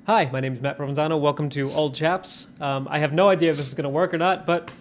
Hi, my name is Matt Provenzano. Welcome to Old Chaps. I have no idea if this is going to work or not, but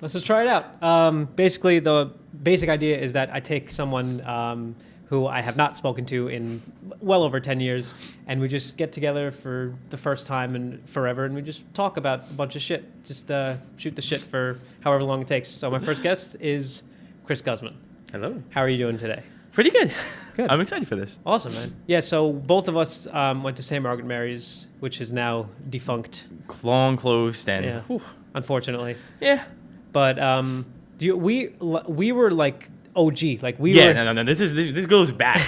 let's just try it out. Basically, the basic idea is that I take someone who I have not spoken to in well over 10 years, and we just get together for the first time and forever, and we just talk about a bunch of shit. Just shoot the shit for however long it takes. So my first guest is Chris Guzman. Hello. How are you doing today? Pretty good. Good. I'm excited for this. Awesome, man. Yeah, so both of us went to St. Margaret Mary's, which is now defunct. Long closed and Yeah, unfortunately. yeah. But we were like OG, like we Yeah, were no. This goes back.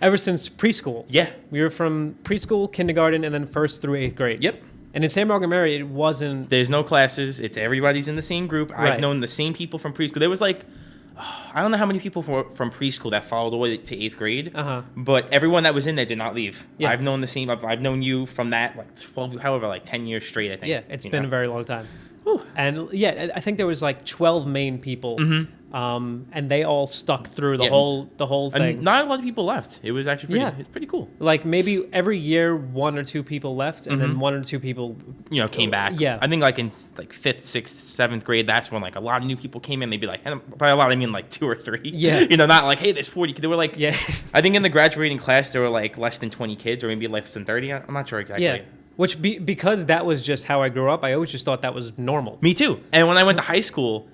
ever since preschool. Yeah. We were from preschool, kindergarten, and then 1st through 8th grade. Yep. And in St. Margaret Mary, it wasn't. There's no classes. It's everybody's in the same group. Right. I've known the same people from preschool. There was like, I don't know how many people from preschool that followed all the way to 8th grade. But everyone that was in there did not leave. Yeah. I've known the same. I've known you from that like 12, however, like 10 years straight. I think. Yeah, it's been a very long time. Whew. And yeah, I think there was like 12 main people, and they all stuck through the whole thing. And not a lot of people left. It was actually it's pretty cool. Like maybe every year 1 or 2 people left, and then 1 or 2 people, Came back. Yeah. I think like in like 5th, 6th, 7th grade, that's when like a lot of new people came in. Maybe like, and by a lot I mean like 2 or 3. Yeah. Not like, hey, there's 40. They were like, yeah, I think in the graduating class there were like less than 20 kids, or maybe less than 30. I'm not sure exactly. yeah. Which because that was just how I grew up. I always just thought that was normal. Me too. And when I went to high school,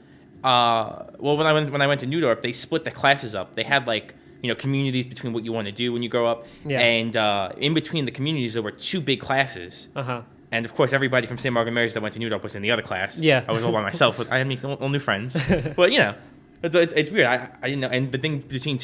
when I went to New York, they split the classes up. They had like communities between what you want to do when you grow up, and in between the communities there were 2 big classes. And of course, everybody from St. Margaret Mary's that went to New York was in the other class. Yeah. I was all by myself. I had no new friends. But it's weird. I didn't know. And the thing between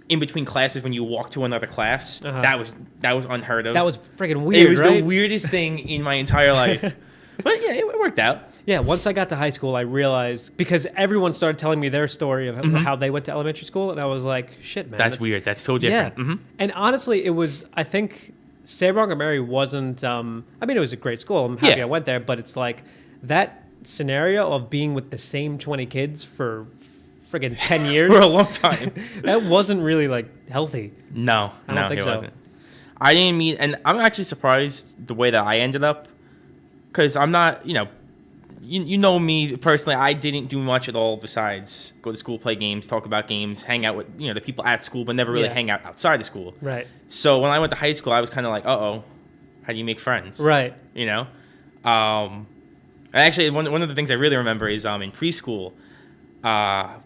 in between classes when you walk to another class, that was unheard of. That was freaking weird. It was right? the weirdest thing in my entire life. But yeah, it worked out. Yeah, once I got to high school, I realized, because everyone started telling me their story of how they went to elementary school, and I was like, shit, man. That's weird. That's so different. Yeah. And honestly, I think St. Margaret Mary wasn't, it was a great school. I'm happy I went there, but it's like that scenario of being with the same 20 kids for friggin' 10 years. For a long time. That wasn't really like healthy. No, I don't think it so. wasn't. I didn't meet, and I'm actually surprised the way that I ended up, because I'm not, you know me personally, I didn't do much at all besides go to school, play games, talk about games, hang out with, the people at school, but never really hang out outside of school. Right. So when I went to high school, I was kind of like, how do you make friends? Right. Actually, one of the things I really remember is in preschool,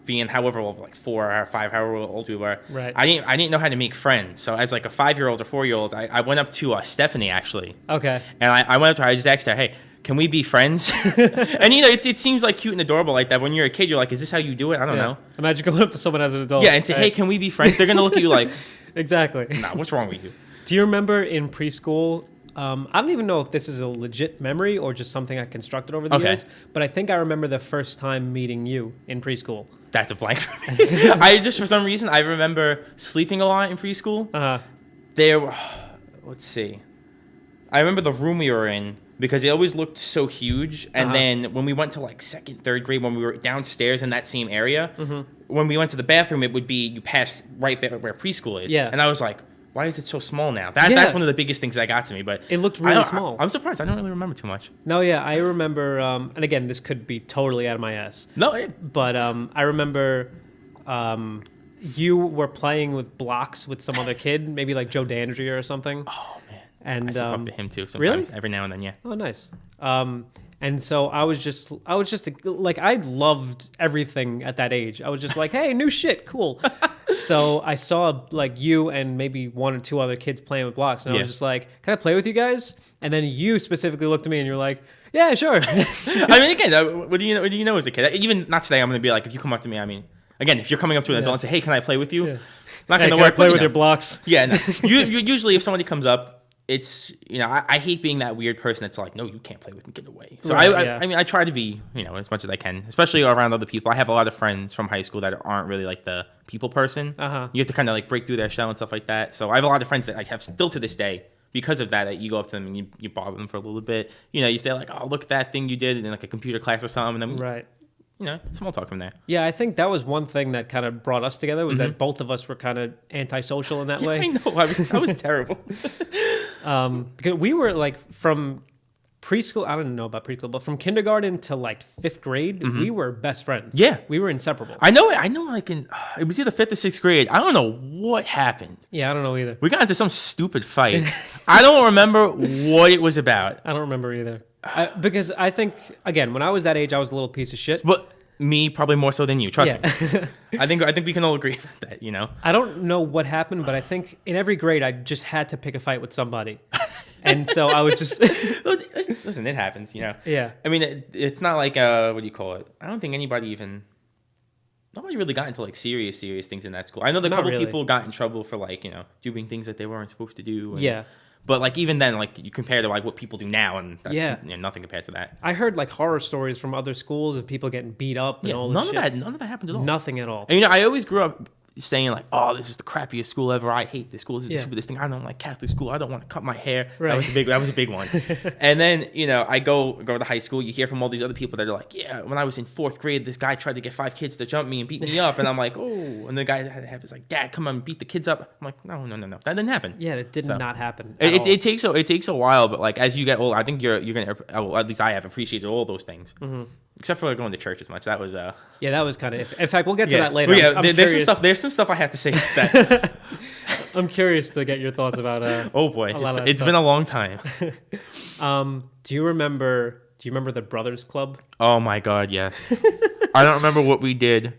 being however old, like 4 or 5, however old we were. Right. I didn't know how to make friends. So as like a 5-year-old or 4-year-old, I went up to Stephanie actually. Okay. And I went up to her. I just asked her, hey, can we be friends? And it seems like cute and adorable like that. When you're a kid, you're like, is this how you do it? I don't know. Imagine going up to someone as an adult. Yeah, and say, hey, can we be friends? They're gonna look at you like, exactly. nah, what's wrong with you? Do you remember in preschool? I don't even know if this is a legit memory or just something I constructed over the years, but I think I remember the first time meeting you in preschool. That's a blank for me. I just, for some reason, I remember sleeping a lot in preschool. Let's see. I remember the room we were in because it always looked so huge. And then when we went to like 2nd, 3rd grade, when we were downstairs in that same area, when we went to the bathroom, it would be, you passed right where preschool is. Yeah. And I was like, why is it so small now? That's one of the biggest things that got to me. But it looked really small. I'm surprised. I don't really remember too much. No, yeah, I remember. And again, this could be totally out of my ass. No, but I remember you were playing with blocks with some other kid, maybe like Joe Dandry or something. Oh man, and I still talk to him too sometimes. Really? Every now and then, yeah. Oh, nice. And so I was just like, I loved everything at that age. I was just like, hey, new shit, cool. So I saw like you and maybe 1 or 2 other kids playing with blocks, and I was just like, can I play with you guys? And then you specifically looked at me and you're like, yeah, sure. I mean, again, what do you know as a kid? Even not today, I'm gonna be like, if you come up to me, I mean, again, if you're coming up to an adult and say, hey, can I play with you? Not gonna work. Play with your blocks. Yeah. No. you usually, if somebody comes up, it's, I hate being that weird person that's like, no, you can't play with me, get away. So I mean, I try to be, as much as I can, especially around other people. I have a lot of friends from high school that aren't really like the people person. You have to kind of like break through their shell and stuff like that. So I have a lot of friends that I have still to this day because of that you go up to them and you bother them for a little bit. You say like, oh, look at that thing you did in like a computer class or something. And then small talk from there. Yeah, I think that was one thing that kind of brought us together was that both of us were kind of antisocial in that way. I know. I was terrible. Because we were like from preschool, I don't know about preschool, but from kindergarten to like 5th grade, we were best friends. Yeah. We were inseparable. I know like it was either 5th or 6th grade. I don't know what happened. Yeah, I don't know either. We got into some stupid fight. I don't remember what it was about. I don't remember either. Because I think, again, when I was that age, I was a little piece of shit. But me, probably more so than you. Trust me. I think we can all agree about that, I don't know what happened, but I think in every grade, I just had to pick a fight with somebody. And so I was just... Listen, it happens, Yeah. I mean, it's not like, what do you call it? I don't think nobody really got into like serious things in that school. I know a couple people got in trouble for like, doing things that they weren't supposed to do. Yeah. But like even then, like you compare to like what people do now, and that's nothing compared to that. I heard like horror stories from other schools of people getting beat up and all this shit. None of that happened at all. Nothing at all. And, I always grew up saying like, oh, this is the crappiest school ever. I hate this school. This is the stupidest thing. I don't like Catholic school. I don't want to cut my hair. Right. That was a big one. And then, I go to high school. You hear from all these other people that are like, yeah, when I was in 4th grade, this guy tried to get 5 kids to jump me and beat me up. And I'm like, oh, and the guy had to have his like, Dad, come on, beat the kids up. I'm like, no, that didn't happen. Yeah, it did not happen. It takes a while, but like as you get older, I think you're gonna, well, at least I have appreciated all those things. Except for going to church as much. That was that was kind of. In fact, we'll get to that later. Well, there's some stuff I have to say about that. I'm curious to get your thoughts about. Oh boy, it's been a long time. Do you remember the Brothers Club? Oh my God, yes. I don't remember what we did.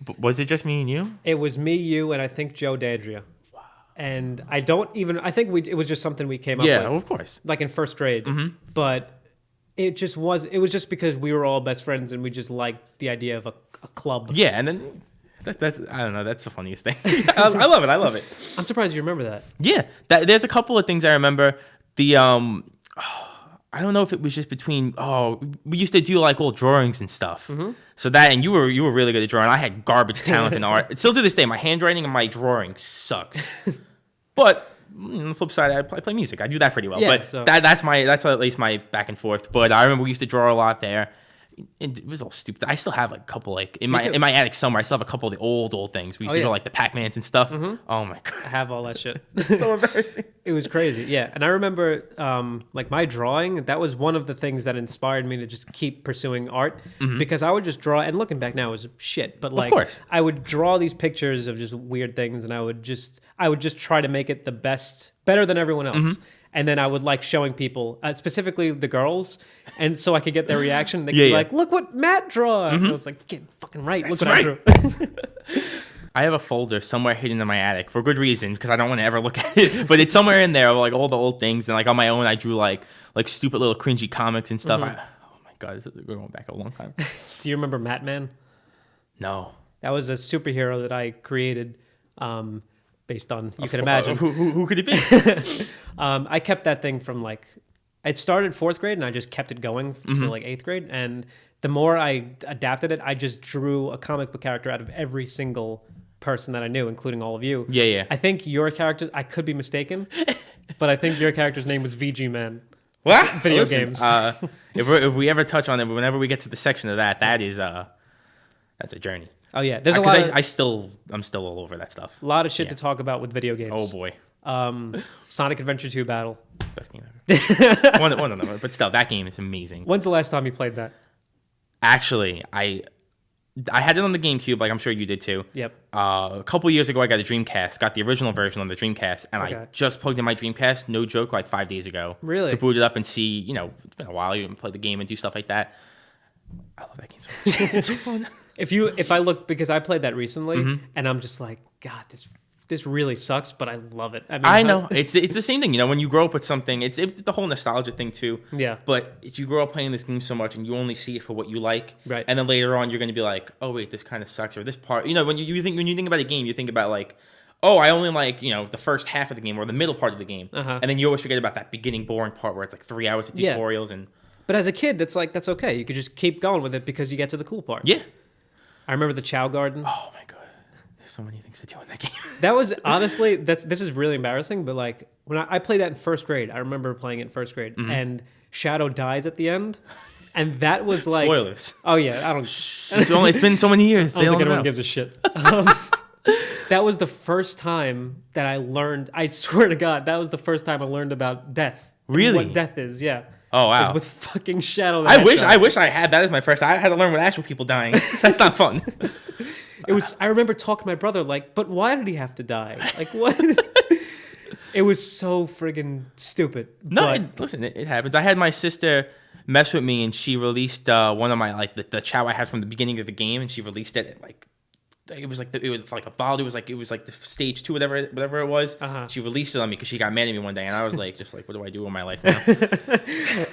But was it just me and you? It was me, you, and I think Joe D'Andrea. Wow. And I think it was just something we came up with. Yeah, of course. Like in 1st grade, but. It was just because we were all best friends and we just liked the idea of a club. Yeah, and then that's I don't know, that's the funniest thing. I love it. I'm surprised you remember that. Yeah, there's a couple of things I remember. The I don't know if it was just between we used to do like old drawings and stuff. So that, and you were really good at drawing. I had garbage talent in art. Still to this day, my handwriting and my drawing sucks. But on the flip side, I play music. I do that pretty well. Yeah, but so. that's at least my back and forth. But I remember we used to draw a lot there. It was all stupid. I still have like a couple like in my attic somewhere. I still have a couple of the old things. We used to draw like the Pac-Mans and stuff. Oh my God, I have all that shit. It's so embarrassing. It was crazy. Yeah, and I remember like my drawing. That was one of the things that inspired me to just keep pursuing art because I would just draw. And looking back now, it was shit. But like, of course, I would draw these pictures of just weird things, and I would just try to make it better than everyone else. And then I would like showing people, specifically the girls, and so I could get their reaction. They could be like, "Look what Matt drew!" And I was like, "Get fucking right! That's look what right. I drew." I have a folder somewhere hidden in my attic for good reason because I don't want to ever look at it. But it's somewhere in there, like all the old things, and like on my own, I drew like stupid little cringy comics and stuff. Oh my God, we're going back a long time. Do you remember Matt Man? No, that was a superhero that I created. Based on, you can imagine. Who could it be? I kept that thing from like, it started 4th grade and I just kept it going to like 8th grade. And the more I adapted it, I just drew a comic book character out of every single person that I knew, including all of you. Yeah. I think your character, I could be mistaken, but I think your character's name was VG Man. What? Video games. If we ever touch on it, whenever we get to the section of that is that's a journey. Oh yeah, there's a lot. I'm still all over that stuff. A lot of shit to talk about with video games. Oh boy. Sonic Adventure 2 Battle. Best game ever. one of them, but still, that game is amazing. When's the last time you played that? Actually, I had it on the GameCube, like I'm sure you did too. Yep. A couple years ago, I got a Dreamcast. Got the original version on the Dreamcast, and I just plugged in my Dreamcast. No joke, like 5 days ago. Really? To boot it up and see, it's been a while. You can play the game and do stuff like that. I love that game so much. It's so fun. If I look, because I played that recently, and I'm just like, God, this really sucks, but I love it. I know. It's the same thing, when you grow up with something, it's the whole nostalgia thing too. Yeah. But if you grow up playing this game so much and you only see it for what you like, right? And then later on, you're going to be like, oh wait, this kind of sucks, or this part. When you think about a game, you think about like, oh, I only like the first half of the game or the middle part of the game, and then you always forget about that beginning boring part where it's like 3 hours of tutorials and. But as a kid, that's okay. You could just keep going with it because you get to the cool part. Yeah. I remember the Chow Garden. Oh my God. There's so many things to do in that game. That was honestly, this is really embarrassing, but like when I played that in 1st grade, I remember playing it in 1st grade and Shadow dies at the end. And that was like Spoilers. Oh yeah, I don't. It's been so many years. I don't think anyone gives a shit. That was the first time that I learned. I swear to God, that was the first time I learned about death. Really? What death is? Yeah. Oh wow. With fucking Shadow. I wish I had that as my first. I had to learn with actual people dying. That's not fun. It was. I remember talking to my brother like, but why did he have to die? Like what? It was so friggin' stupid. No, listen, it happens. I had my sister mess with me, and she released one of my like the chow I had from the beginning of the game, and she released it at, like it was like a vault. It was like the stage 2, whatever it was. She released it on me because she got mad at me one day, and I was like, what do I do with my life now?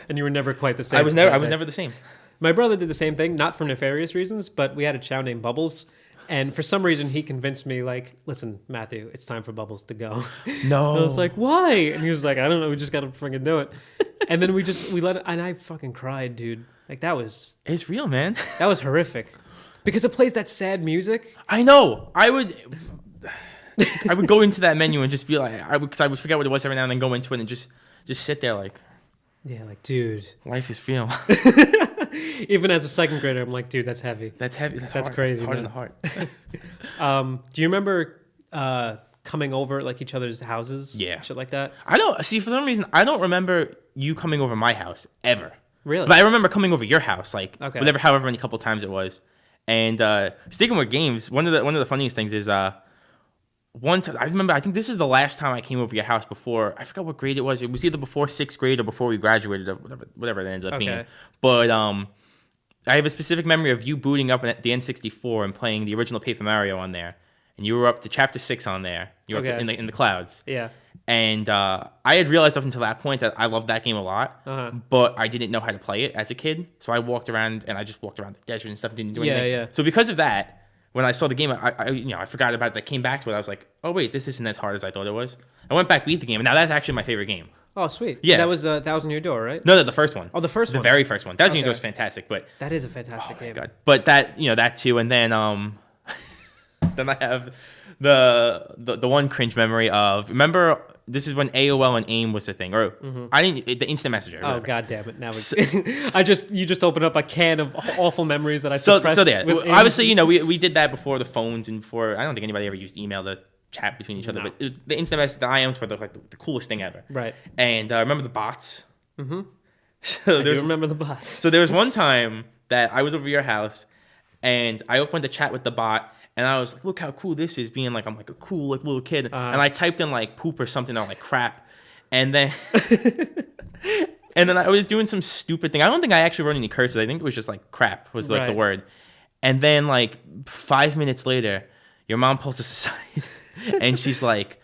And you were never quite the same. I was never the same. My brother did the same thing, not for nefarious reasons, but we had a chow named Bubbles. And for some reason, he convinced me, like, listen, Matthew, it's time for Bubbles to go. No. And I was like, why? And he was like, I don't know. We just got to freaking do it. And then we let it, and I fucking cried, dude. Like, It's real, man. That was horrific. Because it plays that sad music. I know. I would go into that menu and just be like, because I would forget what it was every now and then, go into it and just sit there like. Yeah, like, dude. Life is real. Even as a second grader, I'm like, dude, that's heavy. That's heavy. That's hard. Crazy. It's hard man. in the heart. Do you remember coming over like each other's houses? Yeah. Shit like that? I don't see, for some reason, I don't remember you coming over my house ever. Really? But I remember coming over your house, like however many couple times it was. And sticking with games, one of the funniest things is one time, I remember, I think this is the last time I came over your house before, I forgot what grade it was. It was either before 6th grade or before we graduated or whatever it ended up being. But I have a specific memory of you booting up the N64 and playing the original Paper Mario on there. And you were up to Chapter 6 on there. You were up in the clouds. Yeah. And I had realized up until that point that I loved that game a lot, but I didn't know how to play it as a kid. So I walked around and I just walked around the desert and stuff and didn't do anything. Yeah. So because of that, when I saw the game, I forgot about it. I came back to it. I was like, oh wait, this isn't as hard as I thought it was. I went back, beat the game, and now that's actually my favorite game. Oh, sweet. Yeah. That was Thousand Year Door, right? No, the first one. Oh, the first one. The very first one. Thousand Year Door is fantastic, but that is a fantastic game. God. But that too, and then then I have the one cringe memory of, remember, this is when AOL and AIM was the thing, or the instant messenger. Oh, God damn it! Now you just opened up a can of awful memories that I suppressed. So yeah, obviously we did that before the phones and before, I don't think anybody ever used email to chat between each other, but the instant message, the IMs were the coolest thing ever. Right. And remember the bots? Mm-hmm. I do remember the bots. So there was one time that I was over your house and I opened the chat with the bot. And I was like, look how cool this is, being like, I'm like a cool like little kid. And I typed in like poop or something, or like crap. And then I was doing some stupid thing. I don't think I actually wrote any curses. I think it was just like crap was like the word. And then like 5 minutes later, your mom pulls us aside and she's like,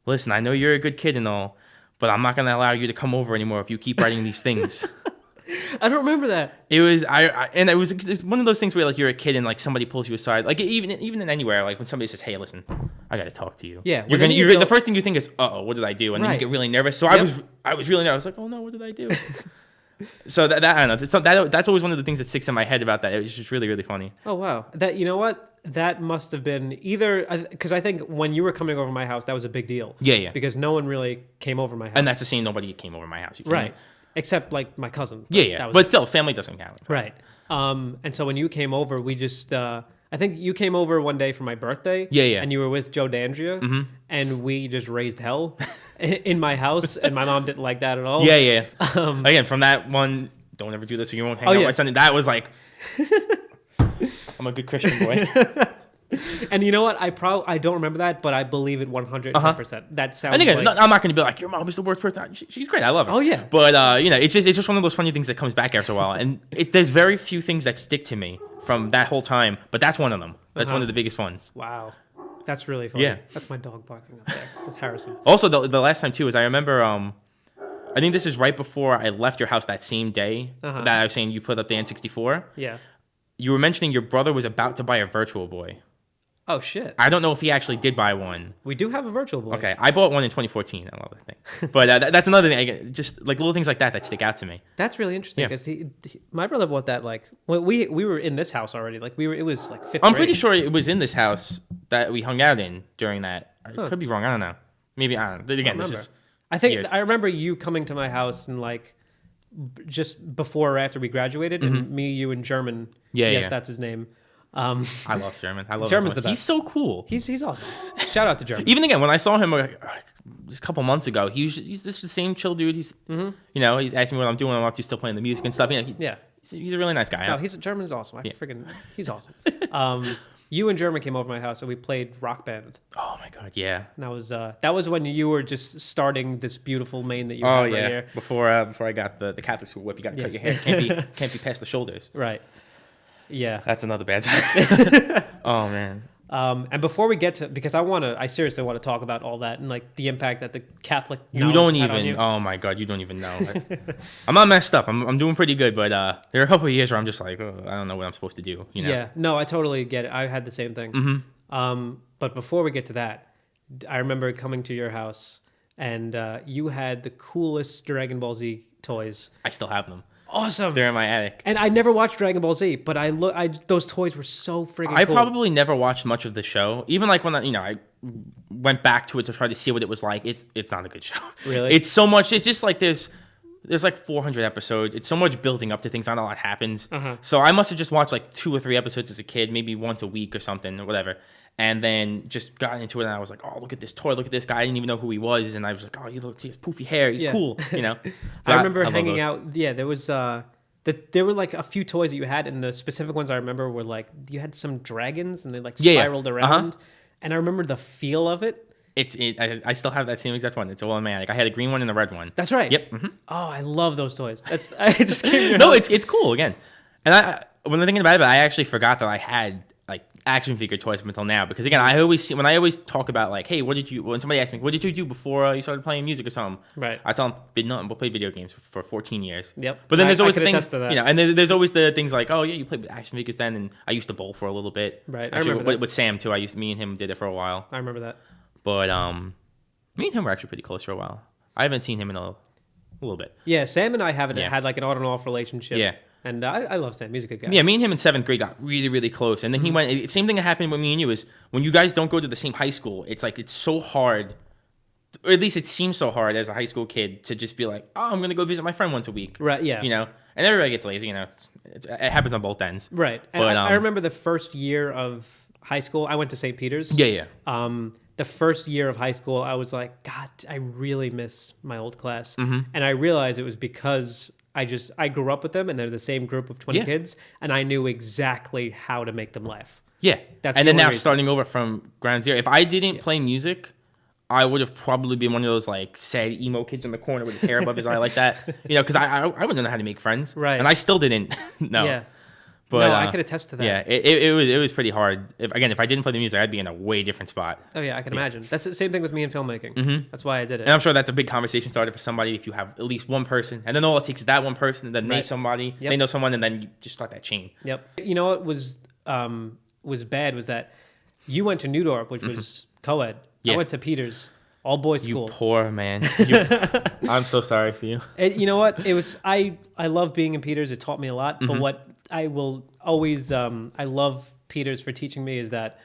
listen, I know you're a good kid and all, but I'm not going to allow you to come over anymore if you keep writing these things. I don't remember that. It was it's one of those things where like you're a kid and like somebody pulls you aside, like even in anywhere, like when somebody says, "Hey, listen, I got to talk to you." Yeah, the first thing you think is, "Uh-oh, what did I do?" And then you get really nervous. So I was really nervous. I was like, "Oh no, what did I do?" So that I don't know. That's always one of the things that sticks in my head about that. It was just really, really funny. Oh wow, that, you know what? That must have been either, because I think when you were coming over my house, that was a big deal. Yeah. Because no one really came over my house. And that's the same. Nobody came over my house. Right. Except like my cousin. Yeah. But still, family doesn't count. Right. And so when you came over, we just, I think you came over one day for my birthday. Yeah. And you were with Joe D'Andrea. And we just raised hell in my house. And my mom didn't like that at all. Yeah. Again, from that one, don't ever do this or you won't hang out with my son. That was like, I'm a good Christian boy. And you know what? I don't remember that, but I believe it 110%. That sounds. And again, like, I'm not going to be like, your mom is the worst person. She's great. I love her. Oh yeah. But it's just one of those funny things that comes back after a while. And there's very few things that stick to me from that whole time, but that's one of them. That's one of the biggest ones. Wow, that's really funny. Yeah. That's my dog barking up there. That's Harrison. Also, the last time too is I remember. I think this is right before I left your house that same day that I was saying you put up the N64. Yeah. You were mentioning your brother was about to buy a Virtual Boy. Oh, shit. I don't know if he actually did buy one. We do have a Virtual Boy. Okay, I bought one in 2014. I love that thing. But that's another thing. Just like little things like that stick out to me. That's really interesting because my brother bought that like when we were in this house already. Like it was like 5th grade. I'm pretty sure it was in this house that we hung out in during that. I could be wrong. I don't know. Maybe I don't know. Again, this is I think years. I remember you coming to my house and like just before or after we graduated, and me, you, and German. Yeah, yes, yeah. that's his name. I love German. I love German's him so the much. best. He's so cool. He's awesome. Shout out to German. Even again, when I saw him just a couple months ago, he's just the same chill dude. He's he's asking me what I'm doing. I'm still playing the music and stuff. He's a really nice guy. No, German's awesome. He's awesome. You and German came over to my house and we played Rock Band. Oh my god, yeah. And that was when you were just starting this beautiful mane that you have right here. Before I got the Catholic school whip, you got to cut your hair. Can't be past the shoulders. Right. Yeah. That's another bad time. Oh man. And before we get to, because I seriously want to talk about all that and like the impact that the Catholic you don't had on even you. Oh my god, you don't even know. I'm not messed up. I'm doing pretty good, but there are a couple of years where I'm just like, I don't know what I'm supposed to do. Yeah, no, I totally get it. I had the same thing. But before we get to that, I remember coming to your house and you had the coolest Dragon Ball Z toys. I still have them. Awesome. They're in my attic. And I never watched Dragon Ball Z, but those toys were so freaking cool. I probably never watched much of the show. Even like when I went back to it to try to see what it was like. It's not a good show. Really? It's so much. It's just like there's like 400 episodes. It's so much building up to things. Not a lot happens. So I must have just watched like 2 or 3 episodes as a kid, maybe once a week or something or whatever. And then just got into it, and I was like, "Oh, look at this toy! Look at this guy! I didn't even know who he was." And I was like, "Oh, he has poofy hair. He's cool." I remember hanging out. Yeah, there was there were like a few toys that you had, and the specific ones I remember were like you had some dragons, and they like spiraled around. And I remember the feel of it. I still have that same exact one. It's all in my attic. I had a green one and a red one. That's right. Yep. Oh, I love those toys. I just came. No, it's cool again. And when I'm thinking about it, I actually forgot that I had like action figure toys up until now, because again, I always talk about like, hey, when somebody asks me, what did you do before you started playing music or something? Right. I tell them, did nothing but play video games for 14 years. Yep. But then there's always things, and there's always the things like, oh yeah, you played action figures then, and I used to bowl for a little bit. Right. Actually, I remember with Sam too. Me and him did it for a while. I remember that. But me and him were actually pretty close for a while. I haven't seen him in a little bit. Yeah, Sam and I haven't had like an on and off relationship. Yeah. And I love Sam. He's a good guy. Yeah, me and him in 7th grade got really, really close. And then he went, same thing that happened with me and you is when you guys don't go to the same high school, it's like, it's so hard, or at least it seems so hard as a high school kid to just be like, oh, I'm going to go visit my friend once a week. Right, yeah. And everybody gets lazy, it happens on both ends. Right. And but, I remember the first year of high school, I went to St. Peter's. Yeah. The first year of high school, I was like, God, I really miss my old class. And I realized it was because I grew up with them, and they're the same group of 20 kids, and I knew exactly how to make them laugh. Yeah. That's and then now starting over from ground zero. If I didn't play music, I would have probably been one of those like sad emo kids in the corner with his hair above his eye like that. Because I wouldn't know how to make friends. Right. And I still didn't know. Yeah. But, I could attest to that. Yeah, it was pretty hard. If I didn't play the music, I'd be in a way different spot. Oh yeah, I can imagine. That's the same thing with me in filmmaking. That's why I did it. And I'm sure that's a big conversation starter for somebody if you have at least one person, and then all it takes is that one person, and then they somebody, they know someone, and then you just start that chain. Yep. You know what was bad was that you went to New Dorp, which was co-ed. I went to Peters, all boys school. You poor man. I'm so sorry for you. You know what? It was I love being in Peters. It taught me a lot. But what I will always I love Peters for teaching me is that,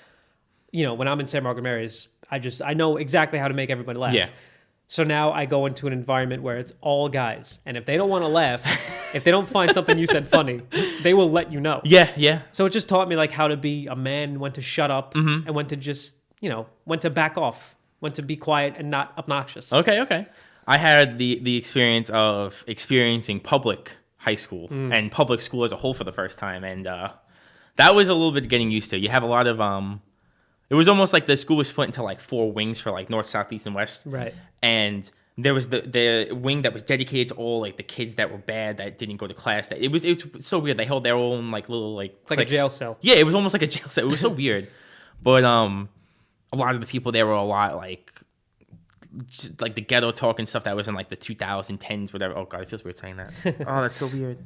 when I'm in San Margaret Mary's, I know exactly how to make everybody laugh. Yeah. So now I go into an environment where it's all guys, and if they don't want to laugh, if they don't find something you said funny, they will let you know. Yeah. So it just taught me like how to be a man, when to shut up, and when to just when to back off, when to be quiet and not obnoxious. Okay. I had the experience of experiencing public high school and public school as a whole for the first time, and that was a little bit getting used to. You have a lot of it was almost like the school was split into like 4 wings for like north, south, east, and west. Right. And there was the wing that was dedicated to all like the kids that were bad, that didn't go to class. That it was so weird. They held their own like little like it's like a jail cell. Yeah, it was almost like a jail cell. It was so weird. But a lot of the people there were a lot like just, like the ghetto talk and stuff that was in like the 2010s, whatever. Oh god, it feels weird saying that. Oh, that's so weird.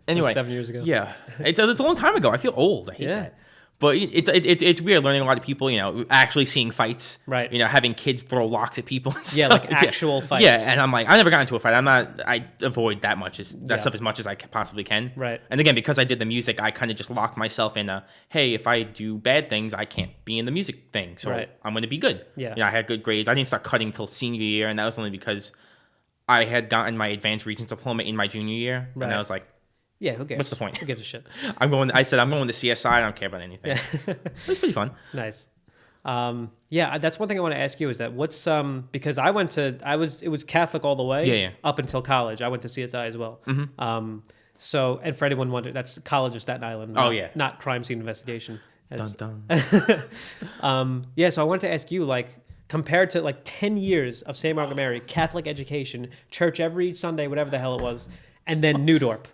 Anyway, 7 years ago. Yeah, it's a long time ago. I feel old. I hate that. But it's weird learning a lot of people, actually seeing fights. Right. Having kids throw locks at people and stuff. Yeah, like actual fights. Yeah, and I'm like, I never got into a fight. I avoid that stuff as much as I possibly can. Right. And again, because I did the music, I kind of just locked myself in hey, if I do bad things, I can't be in the music thing. So I'm going to be good. Yeah. I had good grades. I didn't start cutting till senior year, and that was only because I had gotten my advanced Regents diploma in my junior year, Right. and I was like, Yeah, who cares? what's the point? Who gives a shit? I said I'm going to CSI. I don't care about anything. Yeah. It was pretty fun. Nice. Yeah, that's one thing I want to ask you is that what's because it was Catholic all the way Yeah. up until college. I went to CSI as well. Mm-hmm. So, and for anyone wondering, that's College of Staten Island. Oh, yeah. Not crime scene investigation. Dun, dun. Yeah, so I wanted to ask you, like, compared to like 10 years of St. Margaret Mary, Catholic education, church every Sunday, whatever the hell it was, and then Newdorp.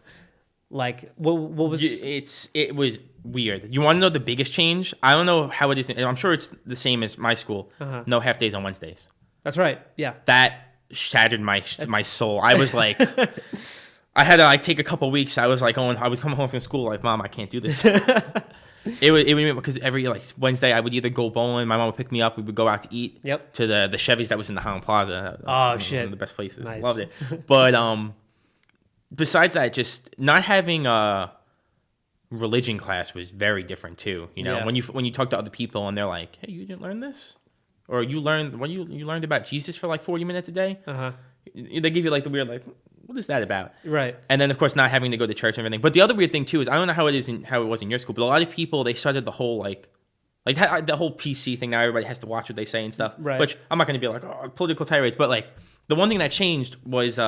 Like, what was... It was weird. You want to know the biggest change? I don't know how it is. I'm sure it's the same as my school. Uh-huh. No half days on Wednesdays. That's right, yeah. That shattered my soul. I was like... I had to like take a couple weeks. I was coming home from school like, Mom, I can't do this. It would because every like Wednesday I would either go bowling, my mom would pick me up, we would go out to eat. Yep. To the Chevy's that was in the Highland Plaza. Oh shit. One of the best places. Nice. Loved it. But besides that, just not having a religion class was very different too. You know, Yeah. when you talk to other people and they're like, "Hey, you didn't learn this?" Or you learned about Jesus for like 40 minutes a day. Uh-huh. They give you like the weird like, what is that about? Right. And then of course not having to go to church and everything. But the other weird thing too is I don't know how it was in your school, but a lot of people they started the whole like the whole PC thing. Now everybody has to watch what they say and stuff. Right. Which I'm not going to be like political tirades, but like the one thing that changed was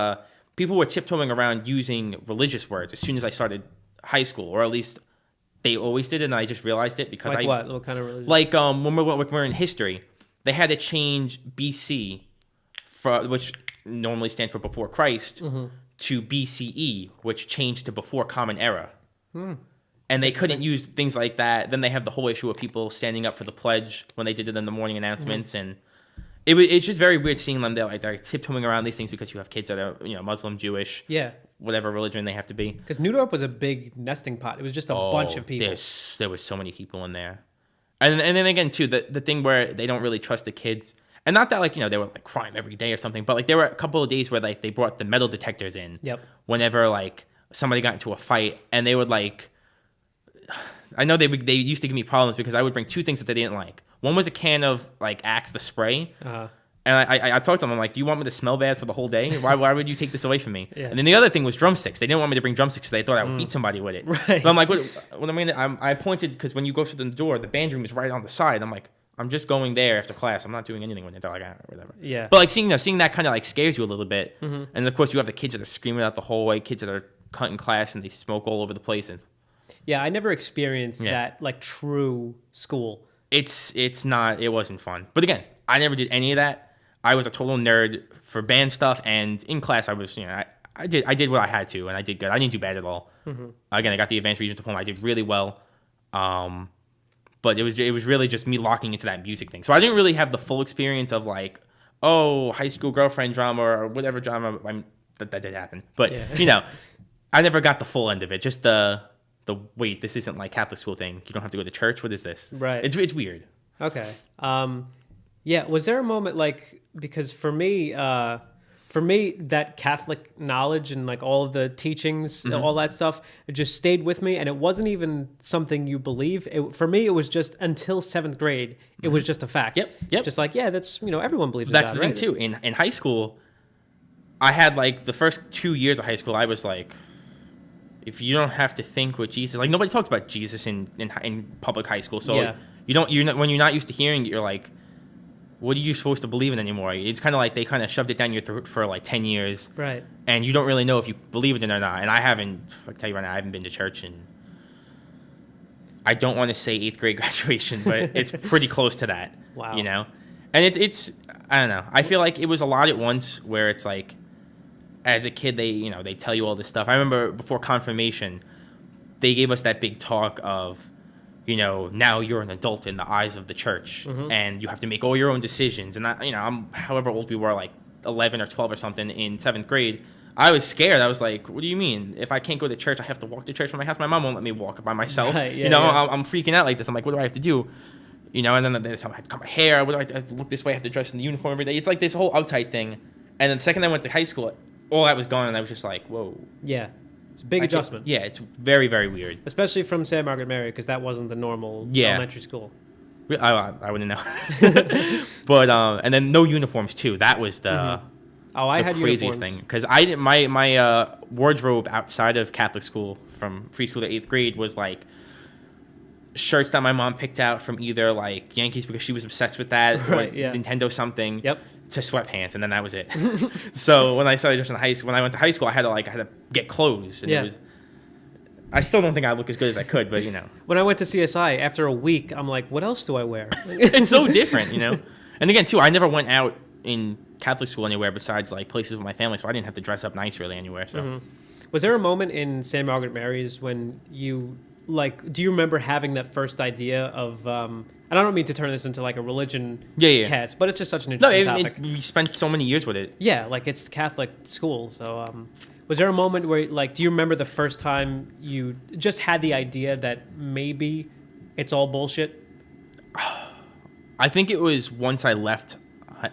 people were tiptoeing around using religious words as soon as I started high school, or at least they always did it, and I just realized it because Like what kind of religion? like when we're in history, they had to change BC which normally stands for before Christ, to BCE, which changed to before Common Era. And they couldn't use things like that. Then they have the whole issue of people standing up for the pledge when they did it in the morning announcements, and it's just very weird seeing them. They're tiptoeing around these things because you have kids that are Muslim, Jewish, Yeah. whatever religion they have to be. Because Newdorp was a big nesting pot. It was just a bunch of people. There was so many people in there, and then again too the thing where they don't really trust the kids. And not that, like, they were, like, crime every day or something, but, like, there were a couple of days where, like, they brought the metal detectors in. Yep. Whenever, like, somebody got into a fight, and they would, like... I know they used to give me problems because I would bring two things that they didn't like. One was a can of, like, Axe, the spray. Uh-huh. And I talked to them, I'm like, do you want me to smell bad for the whole day? Why would you take this away from me? Yeah. And then the other thing was drumsticks. They didn't want me to bring drumsticks because they thought I would beat somebody with it. Right. So I'm like, what I mean, I pointed, because when you go through the door, the band room is right on the side. I'm like... I'm just going there after class. I'm not doing anything with it. They're like, whatever. Yeah. But like seeing that kind of like scares you a little bit. And of course you have the kids that are screaming out the hallway, kids that are cutting class and they smoke all over the place. And Yeah, I never experienced that like true school. it wasn't fun. But again, I never did any of that. I was a total nerd for band stuff, and in class I was, I did what I had to, and I did good. I didn't do bad at all. Again, I got the advanced Regents diploma. I did really well. But it was really just me locking into that music thing. So I didn't really have the full experience of like, high school girlfriend drama or whatever drama. That did happen. But, I never got the full end of it. Just the wait, this isn't like Catholic school thing. You don't have to go to church. What is this? Right. It's weird. Okay. Yeah. Was there a moment like, because for me, that Catholic knowledge and like all of the teachings, all that stuff, it just stayed with me. And it wasn't even something you believe. For me, it was just until 7th grade, it was just a fact. Yep. Just like, yeah, that's, everyone believes in That's God, the thing right? too. In high school, I had like the first 2 years of high school, I was like, if you don't have to think with Jesus, like nobody talks about Jesus in public high school. So Yeah. when you're not used to hearing it, you're like, what are you supposed to believe in anymore? It's kind of like they kind of shoved it down your throat for like 10 years. Right. And you don't really know if you believe it or not. And I can tell you right now, I haven't been to church and I don't want to say 8th grade graduation, but it's pretty close to that. Wow. And it's I don't know. I feel like it was a lot at once where it's like, as a kid, they tell you all this stuff. I remember before confirmation, they gave us that big talk of, now you're an adult in the eyes of the church, and you have to make all your own decisions. And I'm however old we were, like 11 or 12 or something in 7th grade. I was scared. I was like, what do you mean? If I can't go to church, I have to walk to church from my house. My mom won't let me walk by myself. Right, yeah, I'm freaking out like this. I'm like, what do I have to do? And then they tell me I have to cut my hair. What do I have to look this way? I have to dress in the uniform every day. It's like this whole uptight thing. And then the second I went to high school, all that was gone, and I was just like, whoa. Yeah. It's a big adjustment. Yeah, it's very, very weird. Especially from St. Margaret Mary, because that wasn't the normal elementary school. I wouldn't know. But, and then no uniforms, too. That was the... Oh, I had craziest uniforms. thing because I didn't my wardrobe outside of Catholic school from preschool to 8th grade was like shirts that my mom picked out from either like Yankees because she was obsessed with that Right, or yeah. Nintendo something. Yep. To sweatpants, and then that was it. So when I started dressing in when I went to high school, I had to get clothes, and Yeah. it was. I still don't think I look as good as I could, but When I went to CSI, after a week, I'm like, what else do I wear? it's so different, And again, too, I never went out in Catholic school anywhere besides like places with my family, so I didn't have to dress up nice really anywhere. So, Was there a moment in St. Margaret Mary's when you do you remember having that first idea of? And I don't mean to turn this into like a religion cast, but it's just such an interesting topic. We spent so many years with it. Yeah, like it's Catholic school. So, was there a moment where, like, do you remember the first time you just had the idea that maybe it's all bullshit? I think it was once I left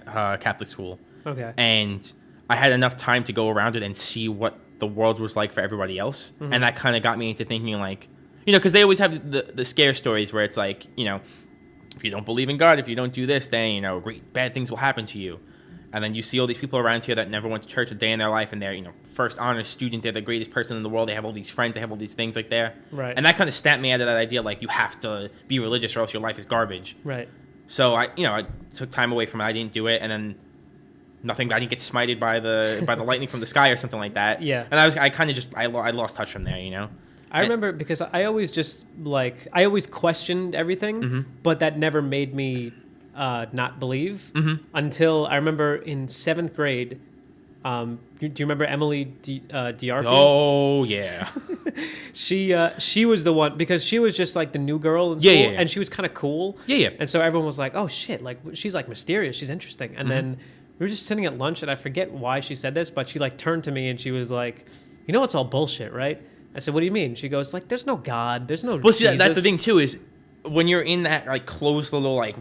Catholic school. Okay. And I had enough time to go around it and see what the world was like for everybody else. And that kind of got me into thinking, like, because they always have the scare stories where it's like, if you don't believe in God, if you don't do this, then, great bad things will happen to you. And then you see all these people around here that never went to church a day in their life, and they're, first honor student, they're the greatest person in the world, they have all these friends, they have all these things like there. Right. And that kind of stamped me out of that idea, like, you have to be religious or else your life is garbage. Right. So I took time away from it, I didn't do it, and then I didn't get smited by the lightning from the sky or something like that. Yeah. And I lost touch from there, I remember because I always I always questioned everything, but that never made me not believe until I remember in 7th grade. Do you remember Emily Diarco? Oh yeah. She was the one because she was just like the new girl in school, and she was kind of cool. Yeah. And so everyone was like, "Oh shit! Like she's like mysterious. She's interesting." And then we were just sitting at lunch, and I forget why she said this, but she like turned to me and she was like, "It's all bullshit, right?" I said, "What do you mean?" She goes, "Like, there's no God. There's no." Well, see, Jesus. that's the thing too is when you're in that like closed little like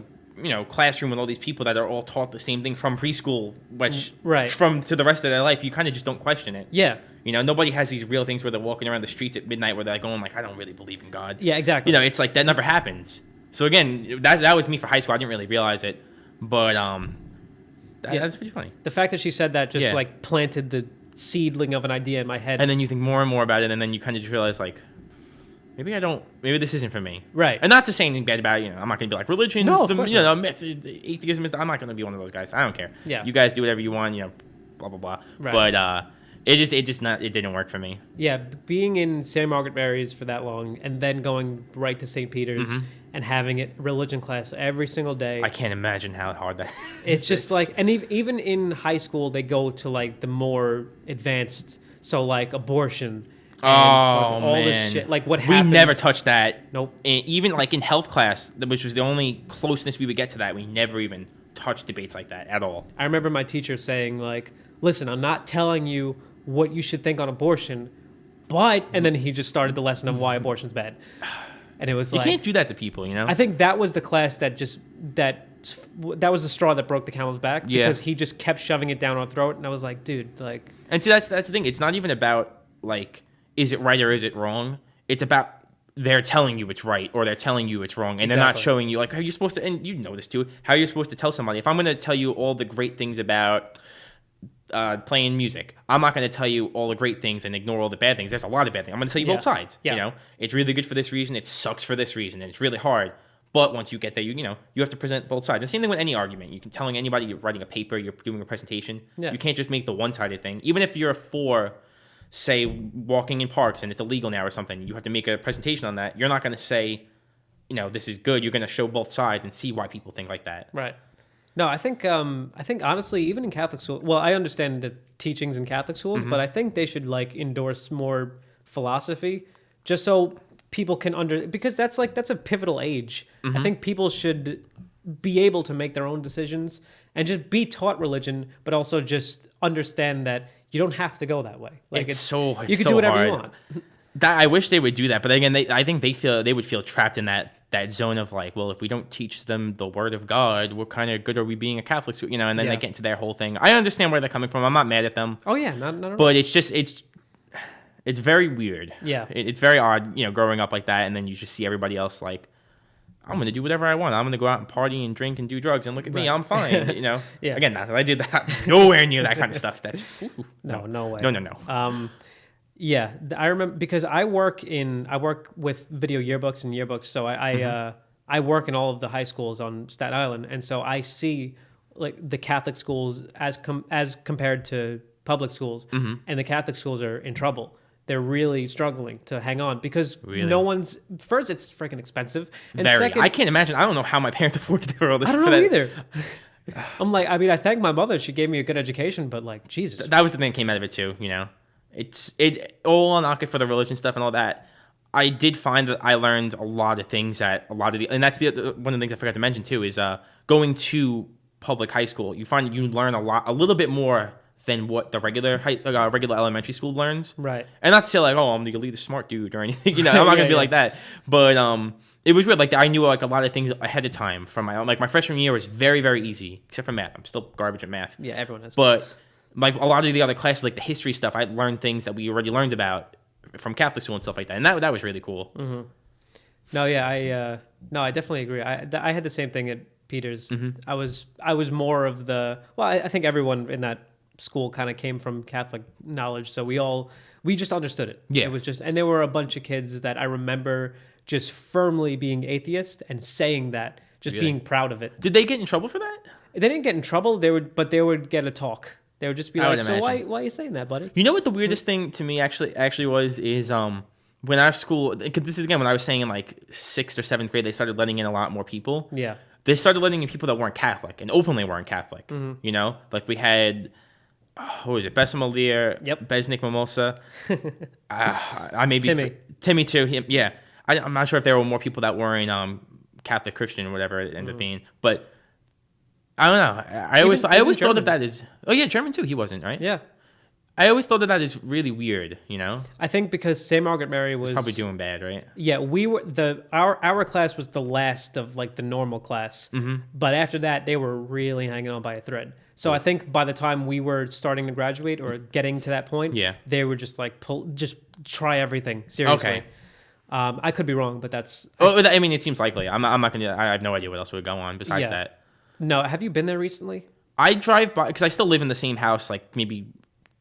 classroom with all these people that are all taught the same thing from preschool, which from to the rest of their life, you kind of just don't question it. Yeah. Nobody has these real things where they're walking around the streets at midnight where they're going like, I don't really believe in God. Yeah, exactly. It's like that never happens. So again, that was me for high school. I didn't really realize it, but that's pretty funny. The fact that she said that just like planted the seedling of an idea in my head. And then you think more and more about it, and then you kind of just realize like, maybe this isn't for me. Right. And not to say anything bad about it, I'm not going to be like, religion's No, of the course myth, atheism is I'm not going to be one of those guys. I don't care. Yeah. You guys do whatever you want, blah, blah, blah. Right. But it didn't work for me. Yeah, being in St. Margaret Mary's for that long and then going right to St. Peter's and having it religion class every single day. I can't imagine how hard that is. It's just like, and even in high school, they go to like the more advanced, so like abortion. All this shit. Like what happens. We never touched that. Nope. And even like in health class, which was the only closeness we would get to that, we never even touched debates like that at all. I remember my teacher saying like, listen, I'm not telling you what you should think on abortion, but, and then he just started the lesson of why abortion's bad. And it was you like, can't do that to people, I think that was the class that was the straw that broke the camel's back because he just kept shoving it down our throat. And I was like, dude, like. And see, that's the thing. It's not even about like, is it right or is it wrong? It's about they're telling you it's right or they're telling you it's wrong. And they're not showing you, like, how you're supposed to, and you know this too, how you're supposed to tell somebody. If I'm going to tell you all the great things about playing music, I'm not going to tell you all the great things and ignore all the bad things. There's a lot of bad things. I'm going to tell you both sides. Yeah. It's really good for this reason. It sucks for this reason. And it's really hard. But once you get there, you have to present both sides. And same thing with any argument. You can telling anybody you're writing a paper, you're doing a presentation. Yeah. You can't just make the one-sided thing. Even if you're for, say, walking in parks and it's illegal now or something, you have to make a presentation on that. You're not going to say, this is good. You're going to show both sides and see why people think like that. Right. No, I think honestly, even in Catholic school, well, I understand the teachings in Catholic schools, but I think they should like endorse more philosophy, just so people can because that's a pivotal age. I think people should be able to make their own decisions and just be taught religion, but also just understand that you don't have to go that way. Like it's you can do whatever hard. you want. I wish they would do that, but again, I think they would feel trapped in that zone of like, well, if we don't teach them the word of God, what kind of good are we being a Catholic? And then they get into their whole thing. I understand where they're coming from. I'm not mad at them. Oh yeah, not at all. But it's very weird. Yeah, it's very odd, growing up like that, and then you just see everybody else like, I'm going to do whatever I want. I'm going to go out and party and drink and do drugs and look at me. I'm fine. You know. Yeah. Again, not that I did that. Nowhere near that kind of stuff. That's no way. No. Yeah, I remember because I work with video yearbooks and yearbooks, so I work in all of the high schools on Staten Island, and so I see like the Catholic schools as compared to public schools, and the Catholic schools are in trouble. They're really struggling to hang on because no one's first. It's freaking expensive, and second, I can't imagine. I don't know how my parents afford to do all this. I don't know either. I'm like, I mean, I thank my mother; she gave me a good education, but like, Jesus, that was the thing that came out of it too. You know. It all knock it for the religion stuff and all that. I did find that I learned a lot of things and that's one of the things I forgot to mention too is going to public high school. You find you learn a little bit more than what the regular elementary school learns. Right. And not to say like, oh, I'm the elite smart dude or anything. You know, I'm not gonna be like that. But it was weird. Like I knew like a lot of things ahead of time from my freshman year was very, very easy except for math. I'm still garbage at math. Yeah, everyone is. But like a lot of the other classes, like the history stuff, I learned things that we already learned about from Catholic school and stuff like that, and that was really cool. Mm-hmm. No, yeah, I definitely agree. I had the same thing at Peters. I was more of I think everyone in that school kind of came from Catholic knowledge, so we just understood it. Yeah, it was just, and there were a bunch of kids that I remember just firmly being atheist and saying that, just being proud of it. Did they get in trouble for that? They didn't get in trouble. They would get a talk. They would just be like, so why are you saying that, buddy? You know what the weirdest thing to me actually was is when our school, because this is again when I was saying in like 6th or 7th grade, they started letting in a lot more people. Yeah. They started letting in people that weren't Catholic and openly weren't Catholic. You know, like we had, what was it, Bessa Malir, Besnick Mimosa. I maybe Timmy too. Yeah. I'm not sure if there were more people that weren't Catholic, Christian, or whatever it ended up being, but. I don't know. I always thought of that as German too. He wasn't, right? Yeah. I always thought of that as really weird. You know. I think because St. Margaret Mary was probably doing bad, right? Yeah, we were our class was the last of like the normal class, but after that they were really hanging on by a thread. So I think by the time we were starting to graduate or getting to that point, they were just like just try everything seriously. Okay. I could be wrong, but that's. I mean, it seems likely. I'm not gonna. I have no idea what else would go on besides that. No, have you been there recently? I drive by because I still live in the same house, like maybe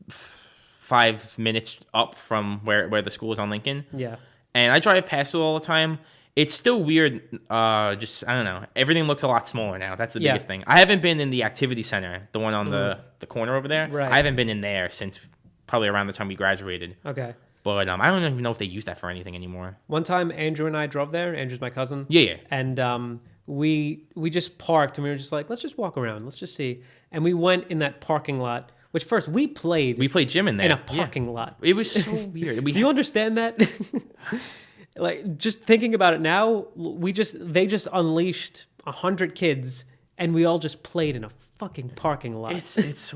5 minutes up from where the school is on Lincoln. Yeah. And I drive past it all the time. It's still weird. Just I don't know. Everything looks a lot smaller now. That's the biggest thing. I haven't been in the activity center, the one on the corner over there. Right. I haven't been in there since probably around the time we graduated. Okay. But I don't even know if they use that for anything anymore. One time, Andrew and I drove there. Andrew's my cousin. Yeah. And we just parked and we were just like, let's just walk around. Let's just see. And we went in that parking lot, which first we played gym in there. In a parking lot. It was so weird. Do you understand that? Like just thinking about it now, they just unleashed 100 kids and we all just played in a fucking parking lot. It's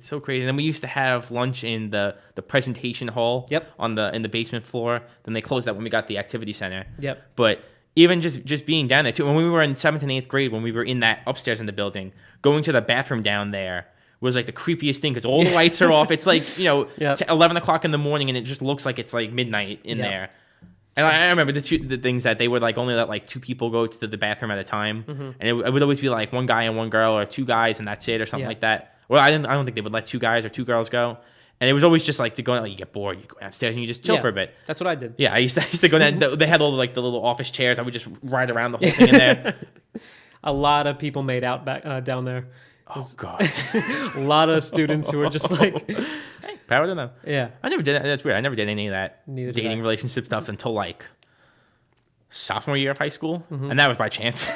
so crazy. And then we used to have lunch in the presentation hall in the basement floor. Then they closed that when we got the activity center. Yep. But even just being down there too, when we were in 7th and 8th grade, when we were in that upstairs in the building, going to the bathroom down there was like the creepiest thing because all the lights are off. It's like 11 o'clock in the morning and it just looks like it's like midnight in there. And I remember the things that they would like only let like 2 people go to the bathroom at a time, and it would always be like 1 guy and 1 girl or 2 guys and that's it or something like that. Well, I don't think they would let 2 guys or 2 girls go. And it was always just like to go, like you get bored, you go downstairs and you just chill for a bit. That's what I did. Yeah, I used to go down. They had all like the little office chairs. I would just ride around the whole thing in there. A lot of people made out back down there. Oh God, a lot of students who were just like, hey, power to them. Yeah, I never did that. That's weird. I never did any of that dating relationship stuff until like sophomore year of high school, and that was by chance.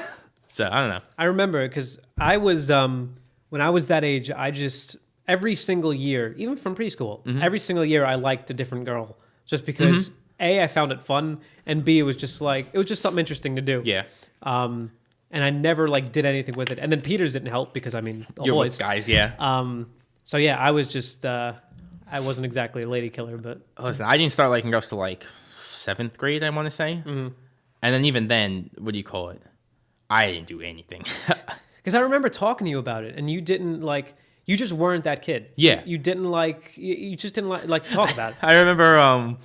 So I don't know. I remember because I was when I was that age, I just. Every single year, even from preschool, every single year I liked a different girl just because A, I found it fun, and B, it was just something interesting to do. Yeah. And I never like did anything with it. And then Peters didn't help because I mean, You're boys. With guys, yeah. So yeah, I was just I wasn't exactly a lady killer, but listen, I didn't start liking girls till like 7th grade, I want to say. And then even then, what do you call it? I didn't do anything. Because I remember talking to you about it, and you didn't like. You just weren't that kid. Yeah. You didn't like. You just didn't like talk about it. I remember.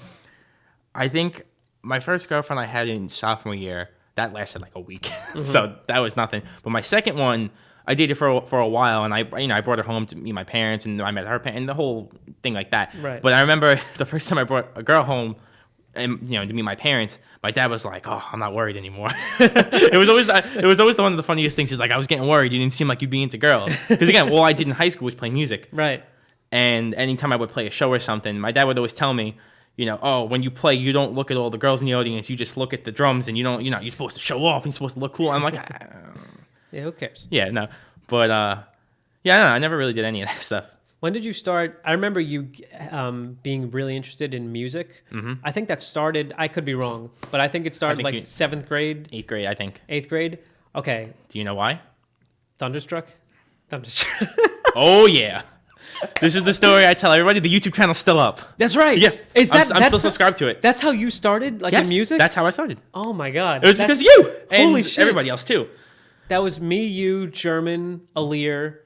I think my first girlfriend I had in sophomore year. That lasted like a week. So that was nothing. But my second one, I dated for a while, and I brought her home to meet my parents, and I met her parents, and the whole thing like that. Right. But I remember the first time I brought a girl home, and to meet my parents, my dad was like, "Oh, I'm not worried anymore." It was always one of the funniest things. He's like, "I was getting worried. You didn't seem like you'd be into girls." Because again, all I did in high school was play music. Right. And anytime I would play a show or something, my dad would always tell me, "Oh, when you play, you don't look at all the girls in the audience. You just look at the drums, and you're supposed to show off. You're supposed to look cool." I'm like, yeah, who cares? Yeah, no. But, yeah, I don't know. I never really did any of that stuff. When did you start? I remember you being really interested in music. Mm-hmm. I think that started, I could be wrong, but I think it started like 7th grade. 8th grade, I think. 8th grade? Okay. Do you know why? Thunderstruck? Oh, yeah. This is the story I tell everybody. The YouTube channel's still up. That's right. Yeah. I'm still how, subscribed to it. That's how you started, like, yes, in music? That's how I started. Oh, my God. It was because of you. Holy and shit. Everybody else, too. That was me, you, German, Alir,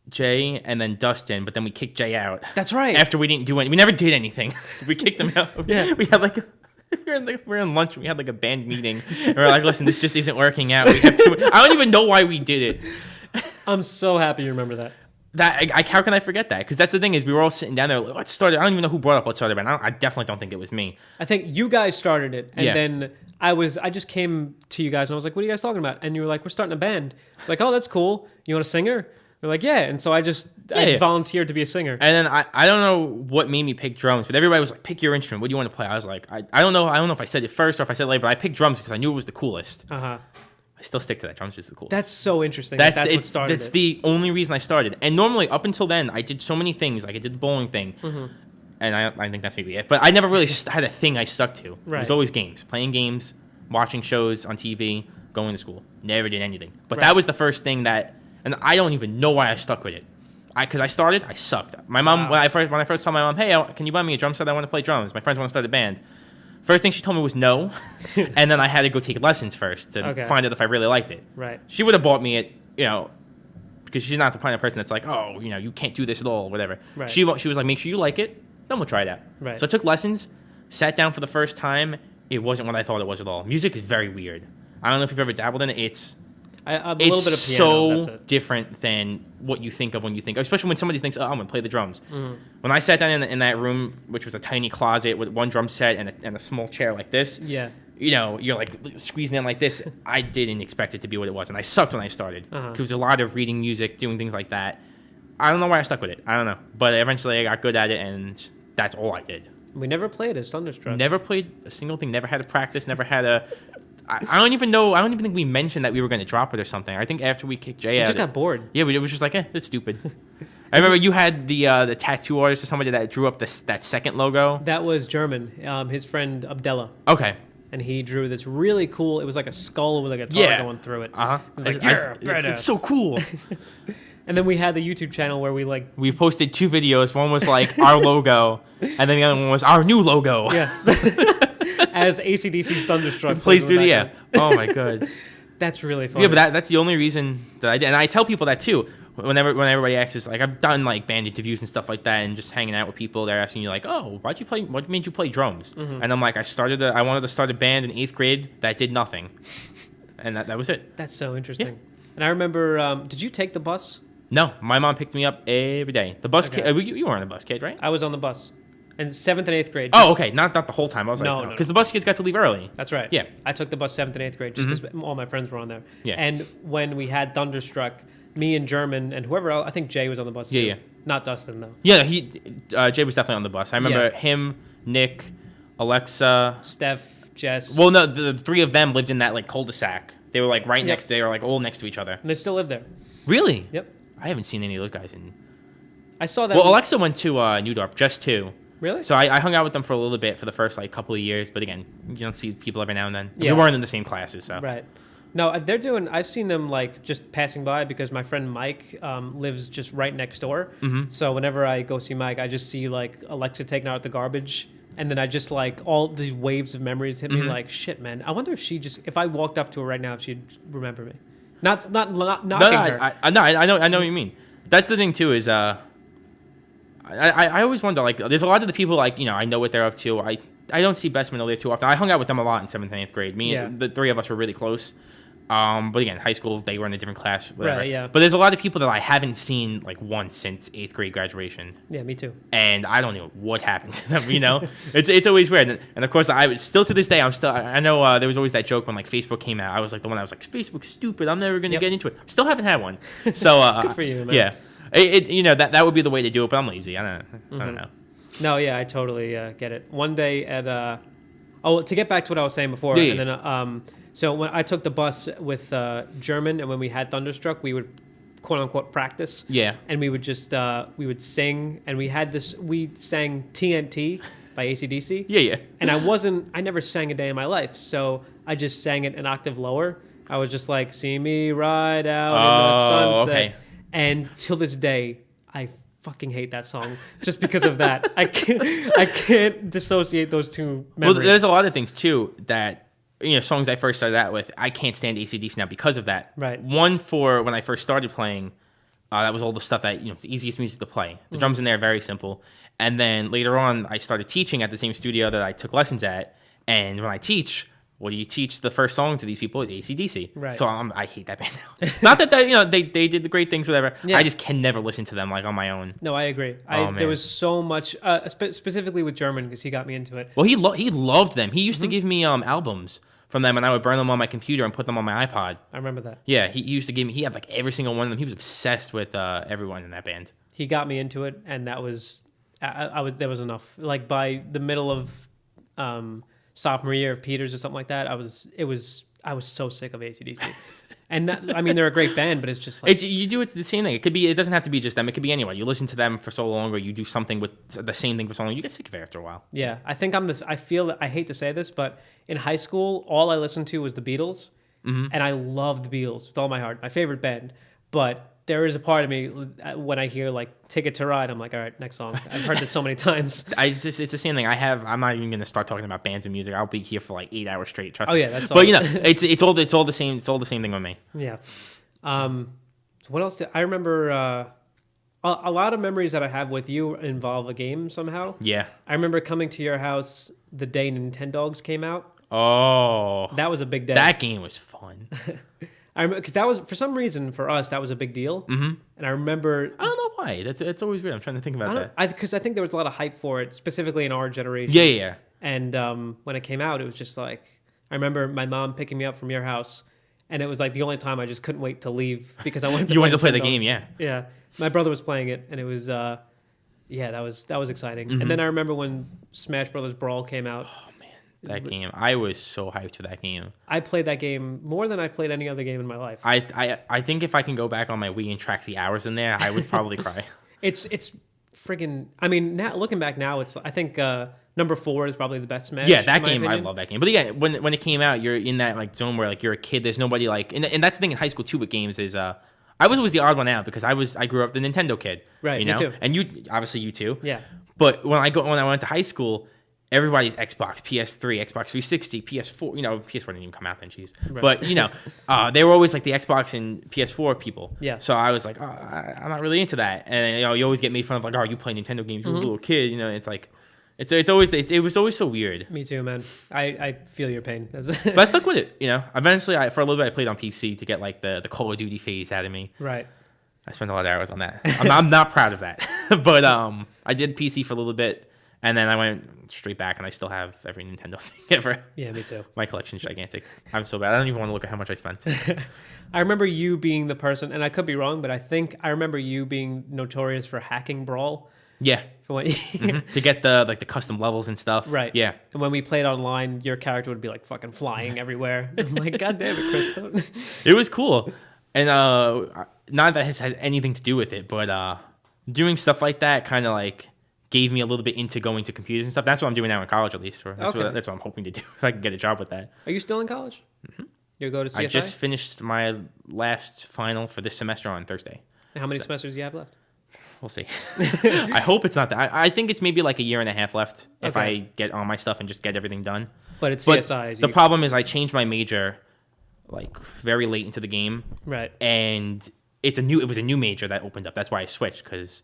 Jay, and then Dustin, but then we kicked Jay out. That's right. After we didn't do anything. We never did anything. We kicked him out. Yeah. We had we were in lunch. We had like a band meeting. And we're like, listen, this just isn't working out. We have to. I don't even know why we did it. I'm so happy you remember that. How can I forget that? Because that's the thing is we were all sitting down there. Like, let's start it. I don't even know who brought up let's start it, but I definitely don't think it was me. I think you guys started it, and then I just came to you guys and I was like, "What are you guys talking about?" And you were like, "We're starting a band." I was like, "Oh, that's cool. You want a singer?" We're like, "Yeah." And so I volunteered to be a singer. And then I don't know what made me pick drums, but everybody was like, "Pick your instrument. What do you want to play?" I was like, I don't know. I don't know if I said it first or if I said it later, but I picked drums because I knew it was the coolest. I still stick to that. Drums is the coolest. That's so interesting. That's what started That's the only reason I started. And normally, up until then, I did so many things. Like I did the bowling thing, and I think that's maybe it. But I never really had a thing I stuck to. Right. It was always games, playing games, watching shows on TV, going to school. Never did anything. But that was the first thing that, and I don't even know why I stuck with it. Because I started, I sucked. My mom, when I first told my mom, "Hey, can you buy me a drum set? I want to play drums. My friends want to start a band." First thing she told me was no, and then I had to go take lessons first to find out if I really liked it. Right. She would have bought me it, because she's not the kind of person that's like, "Oh, you can't do this at all," whatever. Right. She was like, "Make sure you like it, then we'll try it out." Right. So I took lessons, sat down for the first time. It wasn't what I thought it was at all. Music is very weird. I don't know if you've ever dabbled in it. It's a little bit of piano. So different than what you think of when you think, especially when somebody thinks, "Oh, I'm gonna play the drums." When I sat down in that room, which was a tiny closet with one drum set and a small chair like this, you're like squeezing in like this. I didn't expect it to be what it was, and I sucked when I started. It was a lot of reading music, doing things like that. I don't know why I stuck with it. I don't know, but eventually I got good at it, and that's all I did. We never played as Thunderstruck. Never played a single thing. Never had a practice. Never had a. I don't even know. I don't even think we mentioned that we were going to drop it or something. I think after we kicked Jay out, just got bored. Yeah, it was just like, that's stupid. I remember you had the tattoo artist or somebody that drew up that second logo. That was German. His friend Abdella. Okay. And he drew this really cool. It was like a skull with a guitar going through it. It's so cool. And then we had the YouTube channel where we posted 2 videos. One was like our logo, and then the other one was our new logo. Yeah. As AC/DC's Thunderstruck plays through the air. Oh my god. That's really funny. Yeah, but that's the only reason that I did. And I tell people that too. When everybody asks, like, I've done like band interviews and stuff like that, and just hanging out with people, they're asking you like, "Oh, what made you play drums?" And I'm like, I wanted to start a band in 8th grade that did nothing, and that was it. That's so interesting. Yeah. And I remember, did you take the bus? No, my mom picked me up every day. The bus kid, you weren't a bus kid, right? I was on the bus. In 7th and 8th grade. Oh, okay. Not the whole time. I was like, no. Because the bus kids got to leave early. That's right. Yeah. I took the bus 7th and 8th grade just because all my friends were on there. Yeah. And when we had Thunderstruck, me and German and whoever else, I think Jay was on the bus too. Yeah. Not Dustin, though. Yeah, Jay was definitely on the bus. I remember him, Nick, Alexa. Steph, Jess. Well, no, the 3 of them lived in that like cul-de-sac. They were like right next. They were like all next to each other. And they still live there. Really? Yep. I haven't seen any of those guys in. I saw that. Well, Alexa went to New Dorp, just 2. Really? So I hung out with them for a little bit for the first like couple of years, but again, you don't see people every now and then. Yeah. We weren't in the same classes, so. Right. No, I've seen them like just passing by because my friend Mike lives just right next door. So whenever I go see Mike, I just see like Alexa taking out the garbage. And then I just like all these waves of memories hit me like, shit, man. I wonder if I walked up to her right now, if she'd remember me. Not knocking her. I know what you mean. That's the thing too is I always wonder, like, there's a lot of the people, like, I know what they're up to. don't see best men there too often. I hung out with them a lot in 7th and 8th grade. The three of us were really close. But again, high school, they were in a different class. Whatever. Right, yeah. But there's a lot of people that I haven't seen like once since 8th grade graduation. Yeah, me too. And I don't know what happened to them, you know? It's always weird. And of course, still to this day, I know there was always that joke when like Facebook came out. I was like the one I was like, Facebook's stupid. I'm never going to get into it. Still haven't had one. So good for you, man. Yeah. That would be the way to do it, but I'm lazy. I don't know. No, yeah, I totally get it. One day at to get back to what I was saying before, Yeah. And then so when I took the bus with German, and when we had Thunderstruck, we would quote unquote practice. Yeah. And we would just we would sing, and we sang TNT by AC/DC. Yeah. And I never sang a day in my life, so I just sang it an octave lower. I was just like, "See me ride out in the sunset," okay. And till this day, I fucking hate that song just because of that. I can't dissociate those two memories. Well, there's a lot of things too that songs I first started out with. I can't stand AC/DC now because of that. Right. One, for when I first started playing, that was all the stuff that it's the easiest music to play. The drums in there are very simple. And then later on, I started teaching at the same studio that I took lessons at. And when I teach, what do you teach the first song to these people? Is AC/DC. Right. So I hate that band now. Not that they did the great things, whatever. Yeah. I just can never listen to them like on my own. No, I agree. There was so much, specifically with German, because he got me into it. Well, he loved them. He used to give me albums from them, and I would burn them on my computer and put them on my iPod. I remember that. Yeah, he used to give me. He had like every single one of them. He was obsessed with everyone in that band. He got me into it, and that was, there was enough. Like by the middle of sophomore year of Peters or something like that, I was so sick of AC/DC. And they're a great band, but it's just like you do it the same thing. It doesn't have to be just them. It could be anyone. You listen to them for so long, or you do something with the same thing for so long, you get sick of it after a while. Yeah, I think I feel that I hate to say this, but in high school, all I listened to was the Beatles, and I love the Beatles with all my heart. My favorite band, but there is a part of me when I hear like "Ticket to Ride," I'm like, all right, next song. I've heard this so many times. It's the same thing. I'm not even going to start talking about bands and music. I'll be here for like 8 hours straight. Trust me. Oh yeah, that's all. But it's all the same. It's all the same thing with me. Yeah. So what else? I remember a lot of memories that I have with you involve a game somehow. Yeah. I remember coming to your house the day Nintendogs came out. Oh. That was a big day. That game was fun. I remember because that was, for some reason, for us, that was a big deal. Mm-hmm. And I remember, I don't know why. It's always weird. I'm trying to think about that. Because I think there was a lot of hype for it, specifically in our generation. Yeah. And when it came out, it was just like, I remember my mom picking me up from your house, and it was like the only time I just couldn't wait to leave because I wanted to. You wanted to play the game, yeah. Yeah, my brother was playing it, and it was, that was exciting. Mm-hmm. And then I remember when Smash Brothers Brawl came out. Oh man, that game! I was so hyped for that game. I played that game more than I played any other game in my life. I think if I can go back on my Wii and track the hours in there, I would probably cry. It's friggin'. I mean, now looking back now, I think number 4 is probably the best Smash. Yeah, that game, I love that game. But yeah, when it came out, you're in that like zone where like you're a kid. There's nobody like, and that's the thing in high school too with games is I was always the odd one out because I grew up the Nintendo kid. Right, you know? me too. And you obviously you too. Yeah. But when I went to high school, everybody's Xbox, PS3, Xbox 360, PS4. PS4 didn't even come out then, jeez. Right. But they were always like the Xbox and PS4 people. Yeah. So I was like, I'm not really into that. And you always get made fun of like, oh, you play Nintendo games, you're a little kid. It's like, it was always so weird. Me too, man. I feel your pain. But I stuck with it. Eventually, for a little bit, I played on PC to get like the Call of Duty phase out of me. Right. I spent a lot of hours on that. I'm not proud of that. But I did PC for a little bit, and then I went straight back, and I still have every Nintendo thing ever. Yeah, me too. My collection's gigantic. I'm so bad. I don't even want to look at how much I spent. I remember you being the person, and I could be wrong, but I think I remember you being notorious for hacking Brawl. Yeah. For when to get the custom levels and stuff. Right. Yeah. And when we played online, your character would be like fucking flying everywhere. I'm like, God damn it, Chris. Don't. It was cool. And not that it has anything to do with it, but doing stuff like that kind of like gave me a little bit into going to computers and stuff. That's what I'm doing now in college, at least. That's what I'm hoping to do if I can get a job with that. Are you still in college? Mm-hmm. You go to CSI? I just finished my last final for this semester on Thursday. And how many semesters do you have left? We'll see. I hope it's not that. I think it's maybe like a year and a half left if I get all my stuff and just get everything done. But it's CSI. The problem is I changed my major like very late into the game. Right. And it was a new major that opened up. That's why I switched, because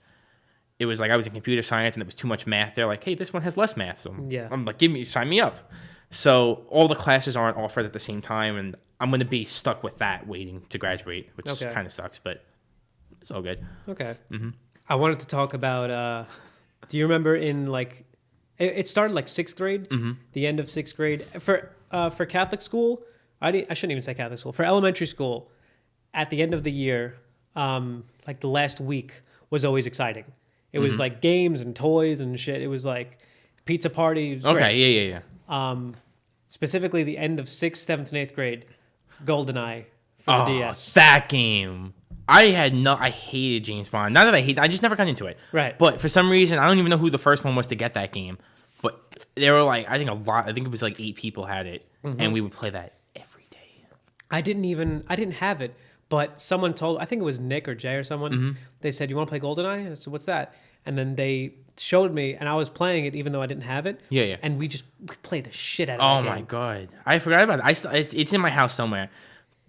it was like I was in computer science and it was too much math. They're like, hey, this one has less math. So Yeah. I'm like, sign me up. So all the classes aren't offered at the same time, and I'm going to be stuck with that waiting to graduate, which kind of sucks, but it's all good. Okay. Mm-hmm. I wanted to talk about, do you remember in like, it started like 6th grade, the end of 6th grade. For Catholic school, I shouldn't even say Catholic school. For elementary school, at the end of the year, like the last week was always exciting. It was like games and toys and shit. It was like pizza parties. Okay, yeah. Specifically, the end of 6th, 7th, and 8th grade, GoldenEye for the DS. That game. I hated James Bond. Not that I just never got into it. Right. But for some reason, I don't even know who the first one was to get that game. But there were like, I think it was like 8 people had it. And we would play that every day. I didn't have it, but someone told, I think it was Nick or Jay or someone, they said, you want to play GoldenEye? And I said, what's that? And then they showed me, and I was playing it even though I didn't have it. Yeah. And we played the shit out of it. it. Oh my God. I forgot about it. It's in my house somewhere.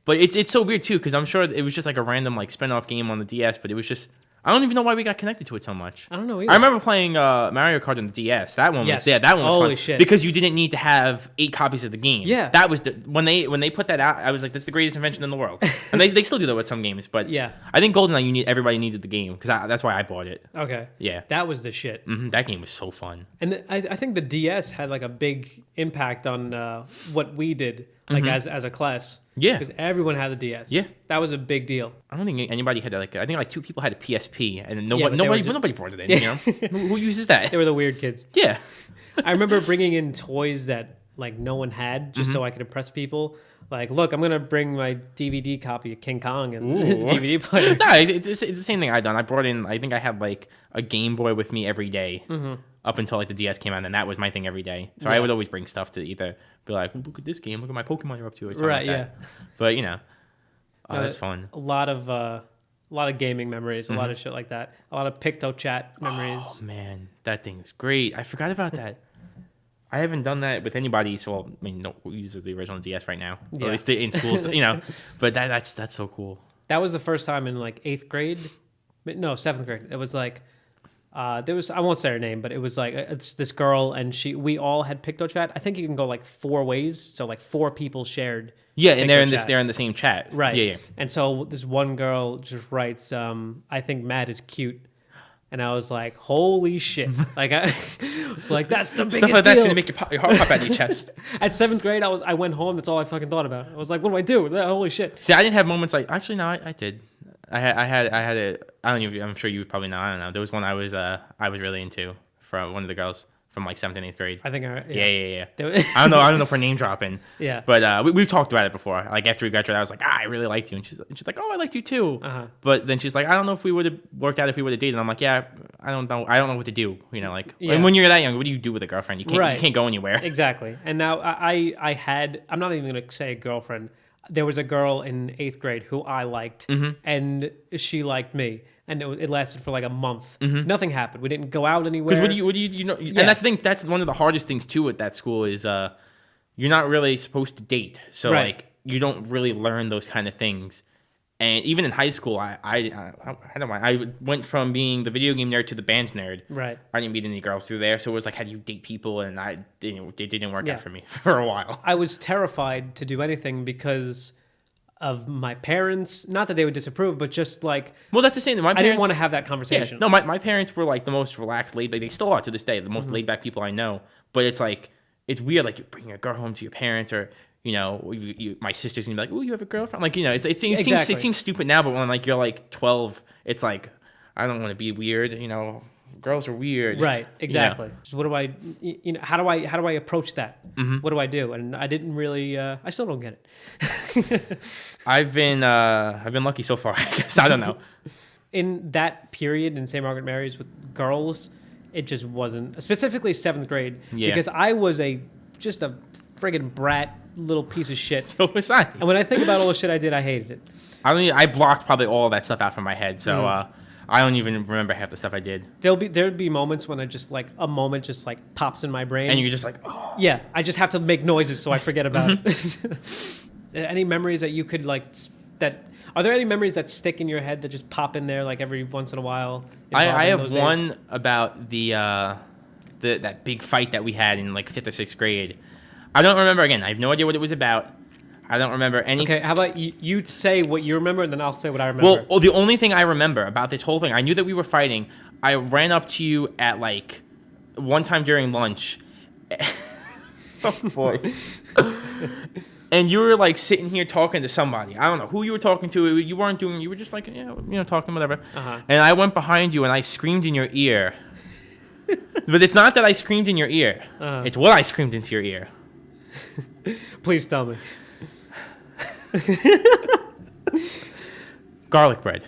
But it's so weird too, because I'm sure it was just like a random like spin-off game on the DS, but it was just, I don't even know why we got connected to it so much. I don't know either. I remember playing Mario Kart on the DS. That one was Holy fun. Shit. Because you didn't need to have 8 copies of the game. Yeah. That was when they put that out, I was like, this is the greatest invention in the world. And they still do that with some games, but yeah. I think GoldenEye, everybody needed the game, because that's why I bought it. Okay. Yeah. That was the shit. That game was so fun. And I think the DS had like a big impact on what we did, like as a class. Yeah. Because everyone had the DS. Yeah. That was a big deal. I don't think anybody had I think like 2 people had a PSP, and nobody brought it in. Yeah. You know? Who uses that? They were the weird kids. Yeah. I remember bringing in toys that like no one had, just so I could impress people. Like, look, I'm gonna bring my DVD copy of King Kong and the DVD player. No, it's the same thing I done. I brought in. I think I had like a Game Boy with me every day, up until like the DS came out, and that was my thing every day. So I would always bring stuff to either be like, look at this game, look at my Pokemon you're up to, or something like that. But that's fun. A lot of gaming memories, a lot of shit like that. A lot of PictoChat memories. Oh man, that thing is great. I forgot about that. I haven't done that with anybody, so I mean, no one uses the original DS right now. Yeah. At least in schools, But that's so cool. That was the first time in like 8th grade, no 7th grade. It was like there was, I won't say her name, but it was like it's this girl, and we all had PictoChat. I think you can go like 4 ways, so like 4 people shared. Yeah, and they're in the same chat. Right. Yeah. And so this one girl just writes, I think Matt is cute. And I was like, holy shit. Like, I was like, that's the biggest Stuff like that's deal. going to make your heart pop out of your chest. At 7th grade, I went home. That's all I fucking thought about. I was like, what do I do? Holy shit. See, I didn't have moments like, actually, no, I did. I had a, I don't even, I'm sure you probably know, I don't know. There was one I was really into from one of the girls from like 7th and 8th grade. I think Yeah. I don't know if we're name dropping. Yeah. But we've talked about it before. Like after we graduated, I was like, I really liked you. And she's like, oh, I liked you too. Uh-huh. But then she's like, I don't know if we would have worked out if we would have dated. And I'm like, yeah, I don't know what to do. And when you're that young, what do you do with a girlfriend? You can't go anywhere. Exactly. And now I'm not even going to say a girlfriend. There was a girl in 8th grade who I liked, and she liked me. And it lasted for like a month. Nothing happened. We didn't go out anywhere. Because what do you know? Yeah. And that's the thing. That's one of the hardest things too at that school is you're not really supposed to date. So like you don't really learn those kind of things. And even in high school, I went from being the video game nerd to the bands nerd. Right. I didn't meet any girls through there, so it was like, how do you date people? And it didn't work out for me for a while. I was terrified to do anything because of my parents. Not that they would disapprove, but just like, well, that's the same. I didn't want to have that conversation. Yeah, no, my parents were like the most relaxed, laid back. They still are to this day, the most laid back people I know. But it's like, it's weird. Like you bring a girl home to your parents, or my sister's gonna be like, "Oh, you have a girlfriend?" Like it seems stupid now, but when like you're like 12, it's like, I don't want to be weird. Girls are weird. Right. Exactly. So what do I? How do I approach that? What do I do? And I didn't really. I still don't get it. I've been lucky so far. I guess I don't know. In that period in St. Margaret Mary's with girls, it just wasn't, specifically 7th grade, because I was just a friggin' brat little piece of shit. So was I. And when I think about all the shit I did, I hated it. I blocked probably all that stuff out from my head, so I don't even remember half the stuff I did. There'd be moments when a moment just like pops in my brain, and you're just like, oh. Yeah, I just have to make noises so I forget about it. Any memories that you could like Are there any memories that stick in your head that just pop in there like every once in a while? I have those one days? about the that big fight that we had in like 5th or 6th grade. I don't remember again. I have no idea what it was about. I don't remember any. Okay, how about you say what you remember and then I'll say what I remember. Well, the only thing I remember about this whole thing, I knew that we were fighting. I ran up to you at like one time during lunch. Oh boy. And you were like sitting here talking to somebody. I don't know who you were talking to. You weren't doing. You were just like talking whatever. Uh-huh. And I went behind you and I screamed in your ear. But it's not that I screamed in your ear. Uh-huh. It's what I screamed into your ear. Please tell me. Garlic bread.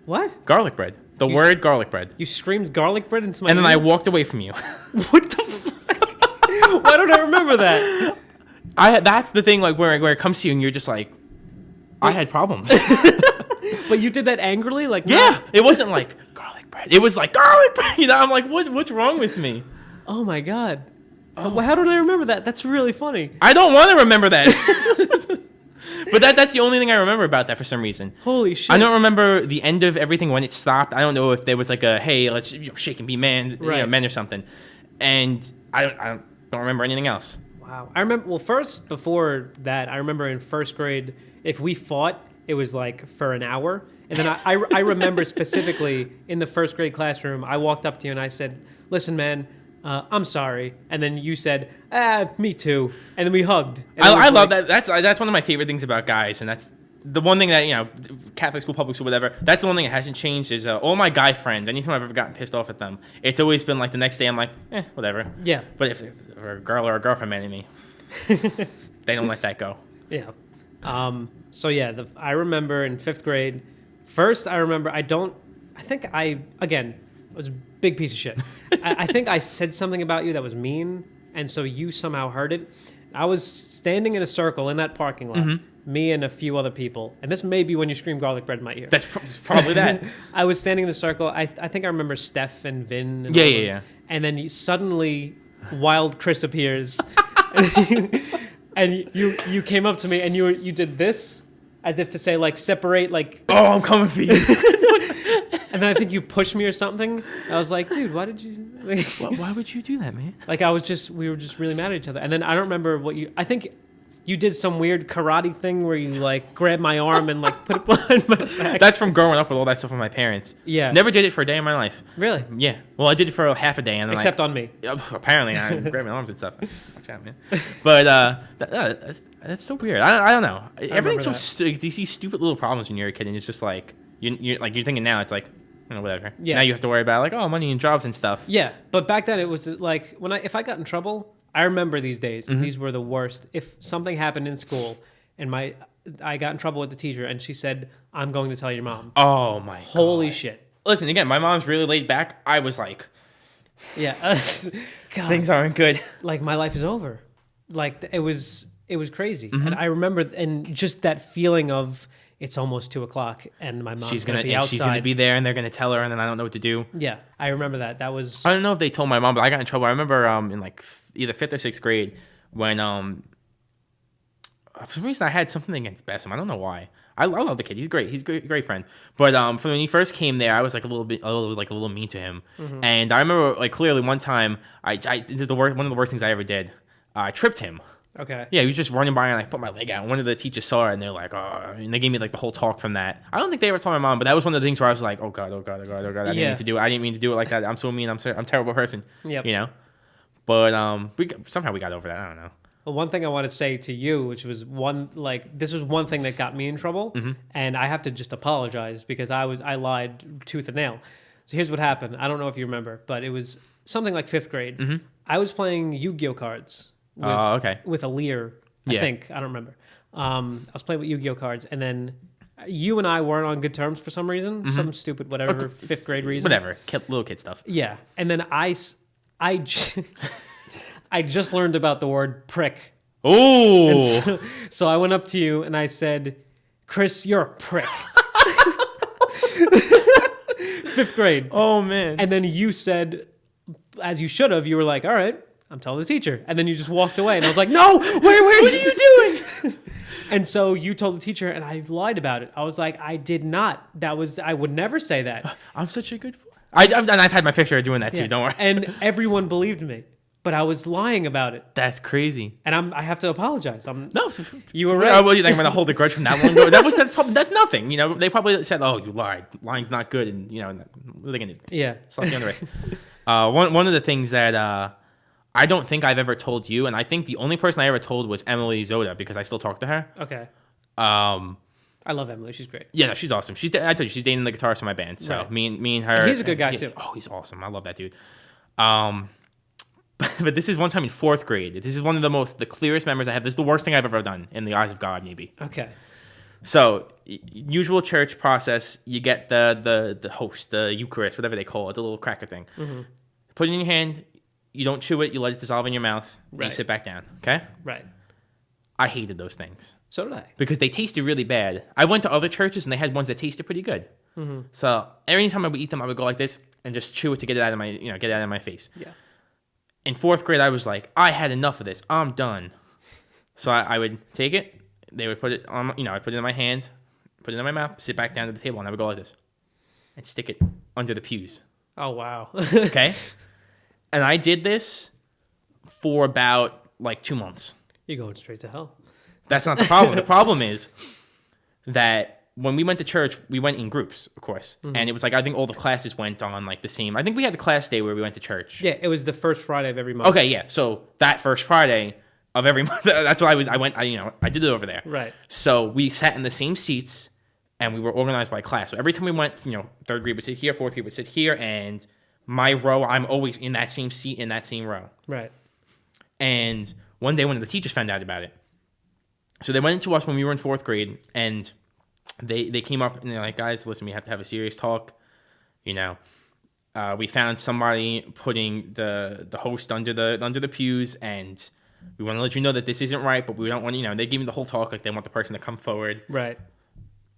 What? Garlic bread. The word garlic bread. You screamed garlic bread into my And then ear? I walked away from you. What the fuck? Why don't I remember that? That's the thing, like where it comes to you and you're just like, I had problems. But you did that angrily? Like Yeah, it wasn't like garlic bread. It was like garlic bread. I'm like, what's wrong with me? Oh my god. How don't I remember that? That's really funny. I don't want to remember that. But that's the only thing I remember about that for some reason. Holy shit. I don't remember the end of everything when it stopped. I don't know if there was like a, hey, let's shake and be men, men or something. And I don't remember anything else. Wow. I remember, first, before that, I remember in first grade, if we fought, it was like for an hour. And then I remember specifically in the first grade classroom, I walked up to you and I said, listen, man, I'm sorry. And then you said, me too. And then we hugged. I love that. That's one of my favorite things about guys. And that's the one thing that, Catholic school, public school, whatever, that's the one thing that hasn't changed is all my guy friends, anytime I've ever gotten pissed off at them, it's always been like the next day I'm like, whatever. Yeah. But if a girl or a girlfriend mad at me, they don't let that go. Yeah. So yeah, I remember in 5th grade, first I remember, again, I was a big piece of shit. I think I said something about you that was mean, and so you somehow heard it. I was standing in a circle in that parking lot, me and a few other people, and this may be when you screamed garlic bread in my ear. That's probably that. I was standing in a circle. I think I remember Steph and Vin. And Yeah. And then suddenly, Wild Chris appears, and you came up to me and you did this as if to say like separate like. Oh, I'm coming for you. And then I think you pushed me or something. I was like, dude, why did you? Why would you do that, man? Like we were just really mad at each other. And then I don't remember I think you did some weird karate thing where you like grabbed my arm and like put it behind my back. That's from growing up with all that stuff with my parents. Yeah. Never did it for a day in my life. Really? Yeah. Well, I did it for half a day. And then Except on me. Apparently, I grabbed my arms and stuff. Watch out, man. But that's so weird. I don't know. Everything's so you see stupid little problems when you're a kid, and it's just like you're thinking now. It's like whatever. Yeah. Now you have to worry about like money and jobs and stuff. Yeah, but back then it was like if I got in trouble, I remember these days. Mm-hmm. These were the worst. If something happened in school and I got in trouble with the teacher and she said, "I'm going to tell your mom." Oh my God. Holy shit. Listen, again, my mom's really laid back. I was like, yeah, God, things aren't good. Like my life is over. Like it was crazy. Mm-hmm. And I remember and just that feeling of it's almost 2:00 and my mom's gonna be outside. She's gonna be there and they're gonna tell her and then I don't know what to do. Yeah, I remember that. That was. I don't know if they told my mom, but I got in trouble. I remember in like either 5th or 6th grade when for some reason I had something against Bessim. I don't know why. I love the kid. He's great. He's a great friend. But from when he first came there, I was like a little mean to him. Mm-hmm. And I remember like clearly one time I did one of the worst things I ever did. I tripped him. Okay. Yeah, he was just running by and I put my leg out. And one of the teachers saw it and they're like, oh, and they gave me like the whole talk from that. I don't think they ever told my mom, but that was one of the things where I was like, oh God. I didn't mean to do it. I didn't mean to do it like that. I'm so mean. I'm a terrible person. Yep. But somehow we got over that. I don't know. Well, one thing I want to say to you, which was this was one thing that got me in trouble, mm-hmm. and I have to just apologize because I lied tooth and nail. So here's what happened. I don't know if you remember, but it was something like 5th grade. Mm-hmm. I was playing Yu-Gi-Oh cards. With a Lear, I think. I don't remember. I was playing with Yu-Gi-Oh cards, and then you and I weren't on good terms for some reason, mm-hmm. some stupid whatever 5th grade reason. Whatever, little kid stuff. Yeah, and then I just learned about the word prick. Oh! So I went up to you and I said, "Chris, you're a prick." 5th grade. Oh man! And then you said, as you should have, you were like, "All right." I'm telling the teacher. And then you just walked away. And I was like, no, wait, what are you doing? And so you told the teacher, and I lied about it. I was like, I did not. I would never say that. I'm such a good boy. I've had my fair share of doing that too. Don't worry. And everyone believed me, but I was lying about it. That's crazy. And I have to apologize. No, you were right. Well, you think I'm gonna hold a grudge from that long ago? That's nothing. You know, they probably said, "Oh, you lied. Lying's not good," and you know, what are they gonna do? Yeah, slap you on the wrist. One of the things that I don't think I've ever told you, and I think the only person I ever told was Emily Zoda because I still talk to her. Okay. I love Emily. She's great. Yeah, no, she's awesome. I told you she's dating the guitarist in my band. So right. me and her. And he's a good guy too. Oh, he's awesome. I love that dude. But this is one time in 4th grade. This is one of the clearest memories I have. This is the worst thing I've ever done in the eyes of God, maybe. Okay. So usual church process. You get the host, the Eucharist, whatever they call it, the little cracker thing. Mm-hmm. Put it in your hand. You don't chew it. You let it dissolve in your mouth. Right. And you sit back down. Okay. Right. I hated those things. So did I. Because they tasted really bad. I went to other churches and they had ones that tasted pretty good. Mm-hmm. So every time I would eat them, I would go like this and just chew it to get it out of my face. Yeah. In 4th grade, I was like, I had enough of this. I'm done. So I would take it. They would put it on. I put it in my hand, put it in my mouth, sit back down at the table, and I would go like this, and stick it under the pews. Oh wow. Okay. And I did this for about like 2 months. You're going straight to hell. That's not the problem. The problem is that when we went to church, we went in groups, of course. Mm-hmm. And it was like, I think all the classes went on like the same. I think we had the class day where we went to church. Yeah, it was the first Friday of every month. Okay, yeah. So that first Friday of every month, that's why I did it over there. Right. So we sat in the same seats and we were organized by class. So every time we went, 3rd grade would sit here, 4th grade would sit here, and my row, I'm always in that same seat in that same row. Right. And one day one of the teachers found out about it. So they went into us when we were in 4th grade, and they came up and they're like, guys, listen, we have to have a serious talk. We found somebody putting the host under the pews, and we want to let you know that this isn't right, but we don't want they gave me the whole talk like they want the person to come forward. Right.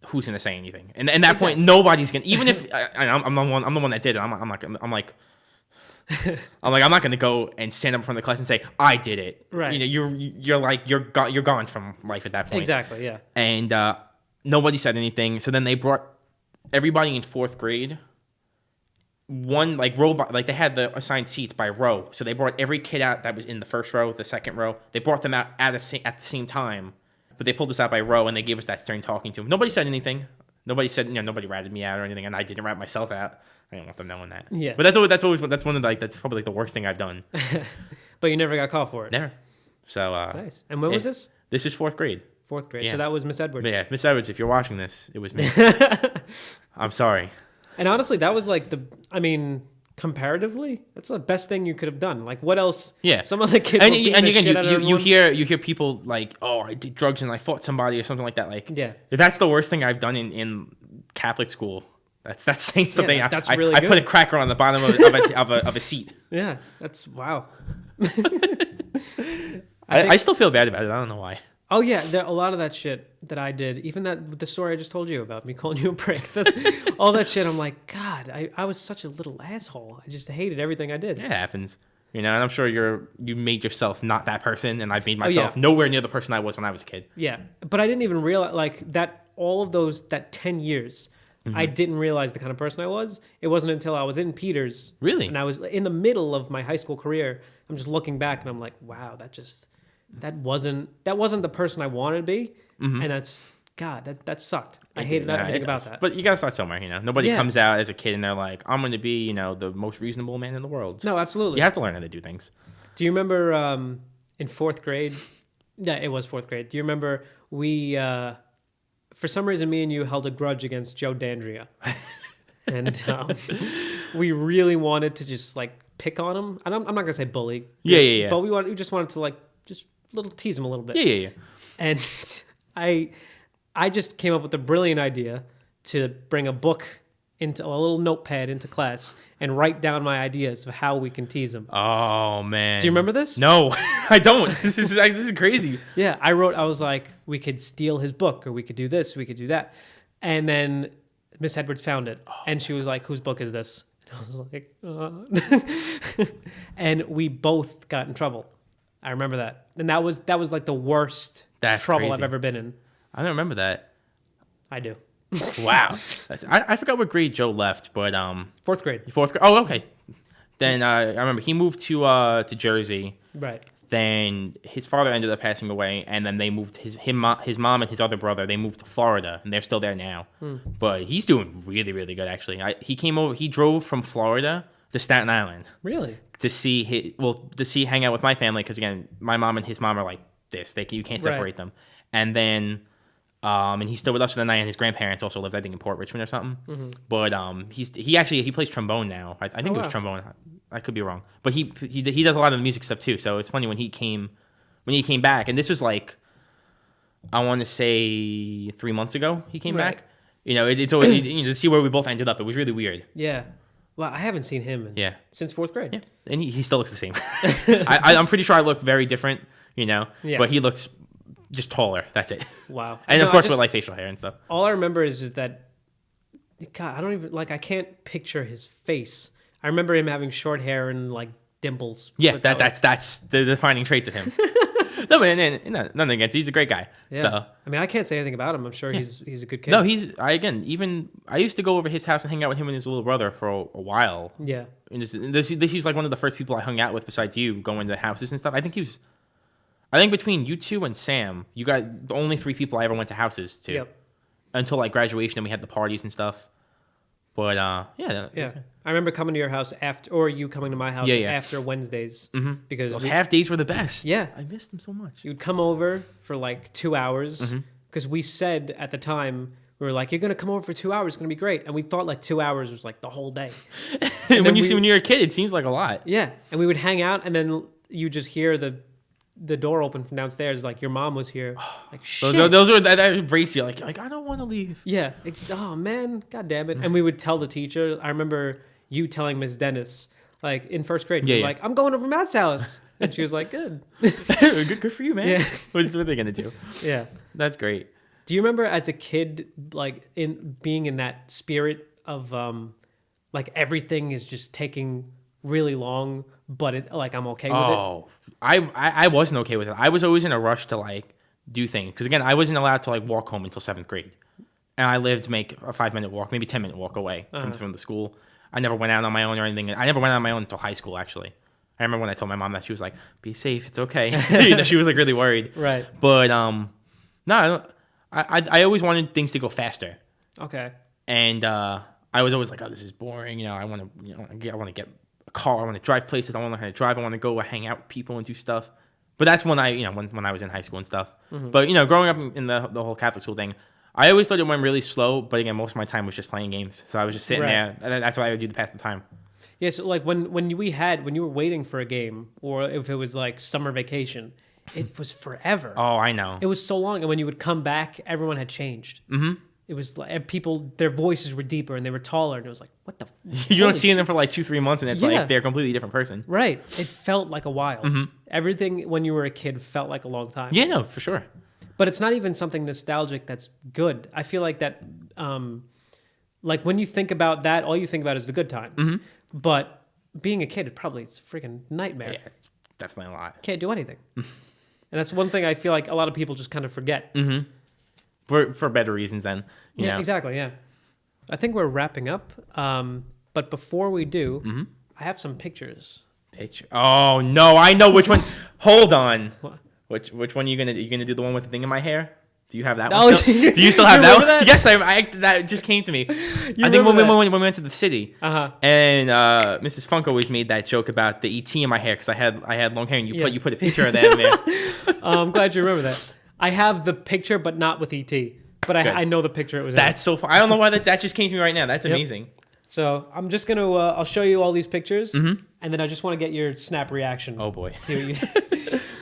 Who's gonna say anything? And at that point, nobody's gonna. Even if I'm the one that did it, I'm like, I'm not gonna go and stand up in front of the class and say I did it. Right. You're gone from life at that point. Exactly. Yeah. And nobody said anything. So then they brought everybody in 4th grade. One row they had the assigned seats by row. So they brought every kid out that was in the first row, the second row. They brought them out at the same time. But they pulled us out by row, and they gave us that stern talking to. Nobody said anything. Nobody said, nobody ratted me out or anything, and I didn't rat myself out. I didn't want them knowing that. Yeah. But that's one of that's probably the worst thing I've done. But you never got caught for it. Never. So nice. And when was this? This is 4th grade. 4th grade. Yeah. So that was Miss Edwards. Yeah, Miss Edwards. If you're watching this, it was me. I'm sorry. And honestly, that was comparatively, that's the best thing you could have done. Like, what else? Yeah. Some of the kids. And again, you hear people like, oh, I did drugs and I fought somebody or something like that. Like, yeah, if that's the worst thing I've done in Catholic school. That's saying something. Yeah, that's really good. I put a cracker on the bottom of a seat. Yeah, that's wow. I still feel bad about it. I don't know why. Oh yeah, a lot of that shit that I did, even the story I just told you about me calling you a prick, all that shit. I'm like, God, I was such a little asshole. I just hated everything I did. It happens, and I'm sure you made yourself not that person, and I've made myself nowhere near the person I was when I was a kid. Yeah, but I didn't even realize that all of that 10 years. Mm-hmm. I didn't realize the kind of person I was. It wasn't until I was in Peters. Really? And I was in the middle of my high school career. I'm just looking back and I'm like, wow, that wasn't the person I wanted to be. Mm-hmm. And that sucked. I hated everything about that. But you gotta start somewhere, Nobody comes out as a kid and they're like, I'm gonna be, the most reasonable man in the world. No, absolutely. You have to learn how to do things. Do you remember in 4th grade? Yeah, it was 4th grade. Do you remember we for some reason, me and you held a grudge against Joe Dandria. And we really wanted to just, pick on him. And I'm not going to say bully. Yeah. But we just wanted to, just tease him a little bit. Yeah. And I just came up with a brilliant idea to bring a book into a little notepad into class and write down my ideas of how we can tease him. Oh man. Do you remember this? No, I don't. This is crazy. Yeah, I was like, we could steal his book, or we could do this, we could do that. And then Miss Edwards found it, and she was like, whose book is this? I was like, and we both got in trouble. I remember that, and that was like the worst trouble crazy. I've ever been in. I don't remember that. I do. Wow. I forgot what grade Joe left, but Fourth grade. Oh, okay. Then I remember he moved to Jersey. Right. Then his father ended up passing away, and then they moved his mom and his other brother. They moved to Florida, and they're still there now. But he's doing really, really good actually. He came over. He drove from Florida to Staten Island. Really? To hang out with my family, because again, my mom and his mom are like this. You can't separate them. And then, and he's still with us for the night. And his grandparents also lived, I think, in Port Richmond or something. Mm-hmm. But he plays trombone now. I think it was trombone. I could be wrong, but he does a lot of the music stuff too. So it's funny when he came back, and this was like, I want to say 3 months ago he came back. You know, it's always to see where we both ended up. It was really weird. Yeah. Well, I haven't seen him since fourth grade. Yeah, and he still looks the same. I'm pretty sure I look very different, you know, but he looks just taller. That's it. Wow. And of course with like facial hair and stuff. All I remember is just that, God, I can't picture his face. I remember him having short hair and like dimples. Yeah, that's the defining traits of him. No, but nothing against him. He's a great guy. Yeah. So I mean, I can't say anything about him. I'm sure he's a good kid. No, I used to go over his house and hang out with him and his little brother for a while. Yeah. And this is like one of the first people I hung out with besides you, going to houses and stuff. I think between you two and Sam, you got the only 3 people I ever went to houses to. Yep. Until like graduation, and we had the parties and stuff. But yeah. I remember coming to your house after, or you coming to my house after Wednesdays. Mm-hmm. Because those half days were the best. Yeah. I missed them so much. You would come over for like 2 hours, because we said at the time, we were like, you're going to come over for 2 hours, it's going to be great. And we thought like 2 hours was like the whole day. And when you're a kid, it seems like a lot. Yeah. And we would hang out, and then you just hear the door open from downstairs, like your mom was here. Like shit. Those were that breaks you. Like I don't want to leave. Yeah. Oh man, god damn it. And we would tell the teacher. I remember you telling Miss Dennis, like in first grade, like, I'm going over Matt's house, and she was like, good. good for you, man. Yeah. What are they gonna do? Yeah, that's great. Do you remember as a kid, like in being in that spirit of like everything is just taking really long, but like I'm okay with it? Oh, I wasn't okay with it. I was always in a rush to like do things, because again, I wasn't allowed to like walk home until 7th grade, and I lived to make a 5-minute walk, maybe 10-minute walk away from the school. I never went out on my own or anything. I never went out on my own until high school, actually. I remember when I told my mom that, she was like, "Be safe, it's okay." She was like really worried. Right. But no, I always wanted things to go faster. Okay. And I was always like, "Oh, this is boring." You know, I want to get a car. I want to drive places. I want to learn how to drive. I want to go hang out with people and do stuff. But that's when when I was in high school and stuff. Mm-hmm. But growing up in the whole Catholic school thing, I always thought it went really slow. But again, most of my time was just playing games. So I was just sitting there. And that's what I would do to pass the time. Yeah. So like when you were waiting for a game, or if it was like summer vacation, it was forever. Oh, I know. It was so long, and when you would come back, everyone had changed. Mm-hmm. It was like people, their voices were deeper and they were taller, and it was like, what the? You don't see them for like 2-3 months, and it's like they're a completely different person. Right. It felt like a while. Mm-hmm. Everything when you were a kid felt like a long time. Yeah, no, for sure. But it's not even something nostalgic that's good. I feel like that, like when you think about that, all you think about is the good times. Mm-hmm. But being a kid, it's a freaking nightmare. Yeah, it's definitely a lot. Can't do anything. And that's one thing I feel like a lot of people just kind of forget. Mm-hmm. For better reasons then. You know? Exactly, yeah. I think we're wrapping up. But before we do, I have some pictures. Oh, no, I know which one. Hold on. What? Which one are you going to do, the one with the thing in my hair? Do you have that one still? Do you still have that one? That? Yes, that just came to me. I think when we went to the city, and Mrs. Funk always made that joke about the ET in my hair, because I had long hair, and you put a picture of that in there. I'm glad you remember that. I have the picture, but not with ET. But I know the picture it was. That's so fun. I don't know why that just came to me right now. That's amazing. So I'm just gonna I'll show you all these pictures, and then I just want to get your snap reaction. Oh boy.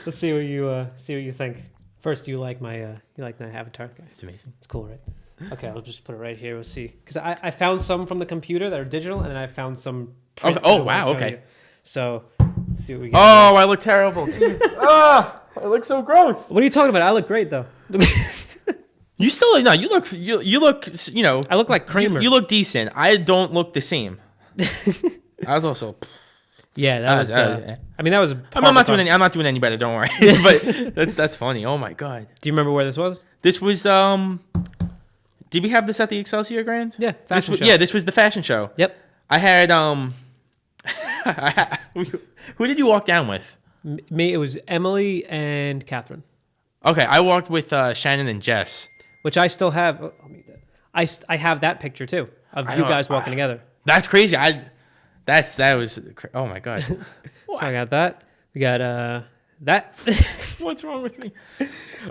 Let's see what you think. First, you like my avatar? It's amazing. It's cool, right? Okay, I'll just put it right here. We'll see. Because I found some from the computer that are digital, and then I found some. Okay. Oh wow. Okay. So let's see what we get. Oh, I look terrible. I look so gross. What are you talking about? I look great though. You still no. You look. I look like Kramer. You look decent. I don't look the same. I was also. Yeah, that was. I mean, that was. I'm not doing any better. Don't worry. But that's funny. Oh my god. Do you remember where this was? This was Did we have this at the Excelsior Grand? Yeah, fashion show. Yeah, this was the fashion show. Yep. I had who did you walk down with? Me. It was Emily and Catherine. Okay, I walked with Shannon and Jess, which I still have. I have that picture too of you guys walking together. That's crazy. That was. Oh my god. So I got that. We got that. What's wrong with me?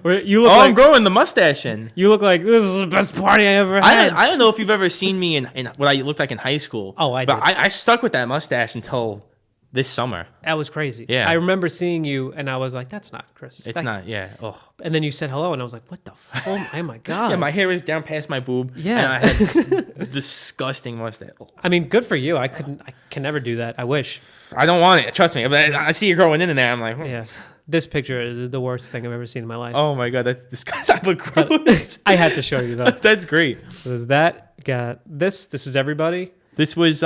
You look like I'm growing the mustache in. You look like this is the best party I ever had. I don't know if you've ever seen me in what I looked like in high school. Oh, I did. But I stuck with that mustache until this summer. That was crazy. Yeah. I remember seeing you, and I was like, "That's not Chris." It's not. Yeah. Oh. And then you said hello, and I was like, "What the? Oh my god!" Yeah, my hair is down past my boob. Yeah. And I had this disgusting mustache. I mean, good for you. I can never do that. I wish. I don't want it. Trust me. But I see you growing in there. I'm like, Yeah. This picture is the worst thing I've ever seen in my life. Oh my god, that's disgusting. I look gross. I had to show you though. That's great. So there's that. Got this. This is everybody. This was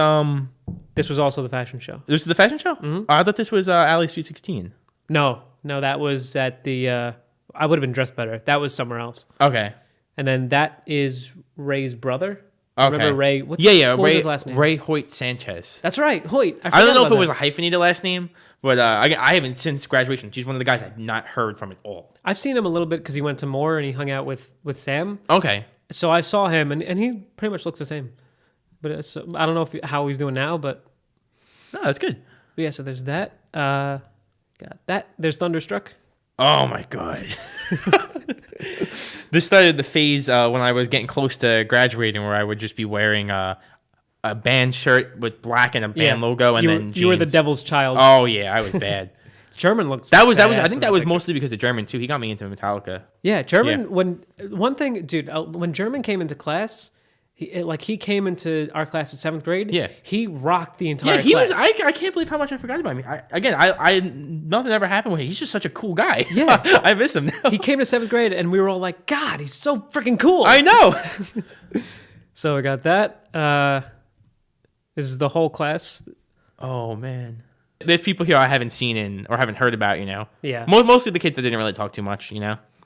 This was also the fashion show. This was the fashion show? Mm-hmm. I thought this was Alley Sweet 16. No, that was at the. I would have been dressed better. That was somewhere else. Okay. And then that is Ray's brother. Okay. Remember Ray? What was his last name? Ray Hoyt Sanchez. That's right, Hoyt. I don't know if it was a hyphenated last name, but I haven't since graduation. She's one of the guys I've not heard from at all. I've seen him a little bit because he went to Moore and he hung out with Sam. Okay. So I saw him and he pretty much looks the same. But I don't know how he's doing now, but no, that's good. But yeah, so there's that. Got that. There's Thunderstruck. Oh my god. This started the phase when I was getting close to graduating, where I would just be wearing a band shirt with black and a band logo, and then jeans. You were the devil's child. Oh yeah, I was bad. German looked. That was. I think that was mostly because of German too. He got me into Metallica. Yeah, German. Yeah. When German came into class. He came into our class in 7th grade. Yeah, he rocked the entire class. Was. I can't believe how much I forgot about him. I nothing ever happened with him. He's just such a cool guy. Yeah, I miss him now. He came to 7th grade, and we were all like, "God, he's so freaking cool." I know. So I got that. This is the whole class. Oh man, there's people here I haven't seen or haven't heard about. Yeah. Mostly the kids that didn't really talk too much.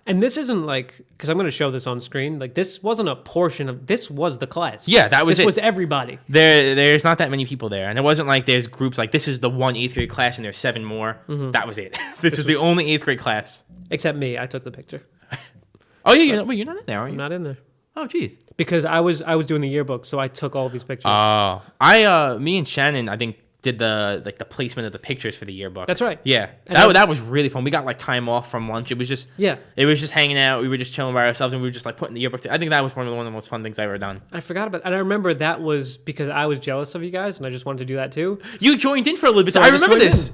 And this isn't because I'm going to show this on screen. This wasn't a portion of. This was the class. Yeah, that was this. This was everybody. There's not that many people there, and it wasn't like there's groups like this is the one 8th grade class and there's 7 more. Mm-hmm. That was it. This was the only 8th grade class. Except me, I took the picture. Oh yeah, you're not in there, are you? I'm not in there. Oh jeez. Because I was doing the yearbook, so I took all these pictures. Oh, me and Shannon, I think, did the placement of the pictures for the yearbook. That's right. Yeah, that was really fun. We got time off from lunch. It was just hanging out. We were just chilling by ourselves, and we were just putting the yearbook. I think that was one of the most fun things I've ever done. I forgot about, and I remember that was because I was jealous of you guys, and I just wanted to do that too. You joined in for a little bit. So I remember this.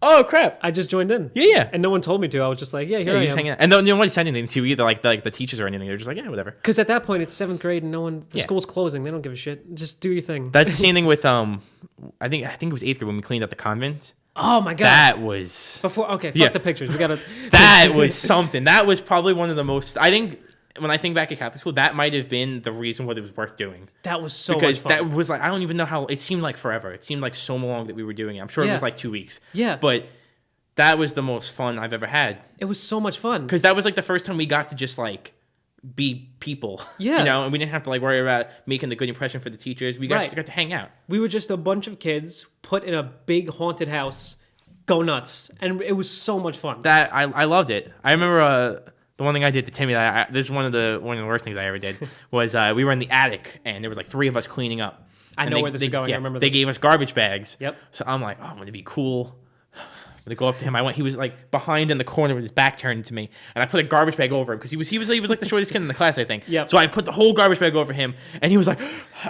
Oh crap! I just joined in. Yeah. And no one told me to. I was just like, here I am. Just hanging out. And no one said anything to you either, like the teachers or anything. They're just like, yeah, whatever. Because at that point it's 7th grade and the school's closing. They don't give a shit. Just do your thing. That's the same thing with I think it was 8th grade when we cleaned up the convent. Oh my god. That was fuck the pictures. We gotta. That was something. That was probably one of the most. I think. When I think back at Catholic school, that might have been the reason what it was worth doing. That was so because much fun. That was I don't even know how it seemed like forever. It seemed like so long that we were doing it. I'm sure it was 2 weeks. Yeah. But that was the most fun I've ever had. It was so much fun. Because that was the first time we got to just be people. Yeah. And we didn't have to worry about making the good impression for the teachers. We just got to hang out. We were just a bunch of kids put in a big haunted house, go nuts. And it was so much fun. That I loved it. I remember the one thing I did to Timmy, this is one of the worst things I ever did, was we were in the attic and there was 3 of us cleaning up. I know where this is going. I remember this. They gave us garbage bags. Yep. So I'm like, I'm going to be cool. I'm going to go up to him. He was behind in the corner with his back turned to me. And I put a garbage bag over him because he was the shortest kid in the class, I think. Yep. So I put the whole garbage bag over him and he was like,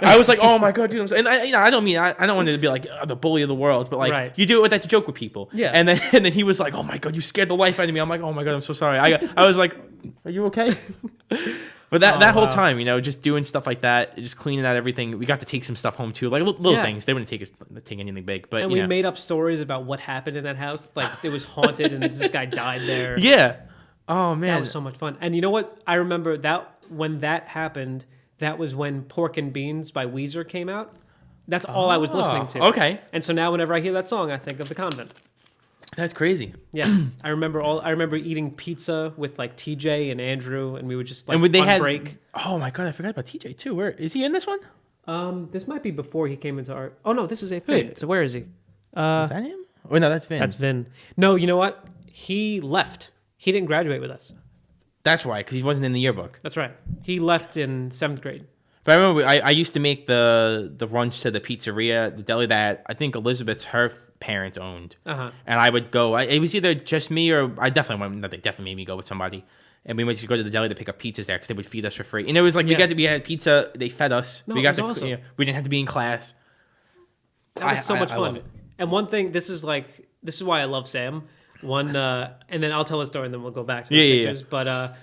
I was like, oh my God, dude. And I don't want to be the bully of the world, but you do it with that to joke with people. Yeah. And then he was like, oh my God, you scared the life out of me. I'm like, oh my God, I'm so sorry. I was like, are you okay? But that whole time, just doing stuff like that, just cleaning out everything. We got to take some stuff home too, little things. They wouldn't take anything big, but we made up stories about what happened in that house. It was haunted, and this guy died there. Yeah. Oh man, that was so much fun. And you know what? I remember that when that happened, that was when "Pork and Beans" by Weezer came out. That's all I was listening to. Okay. And so now whenever I hear that song, I think of the Convent. That's crazy. Yeah. I remember eating pizza with like TJ and Andrew, and we would just like and they on had break. Oh my god, I forgot about TJ too. Where is he in this one? This might be before he came into our. Oh no, this is 8th grade. So where is he? Is that him? Oh no, that's Vin. That's Vin. No, you know what? He left. He didn't graduate with us. That's why, because he wasn't in the yearbook. That's right. He left in 7th grade. But I remember I used to make the runs to the pizzeria, the deli that I think her parents owned. And I would go. It was either just me or I definitely went. No, they definitely made me go with somebody. And we went to go to the deli to pick up pizzas there because they would feed us for free. And it was like we had pizza. They fed us. No, we got it was awesome. We didn't have to be in class. That was so much fun. love it. And one thing, this is why I love Sam. And then I'll tell a story and then we'll go back to the pictures. Yeah. But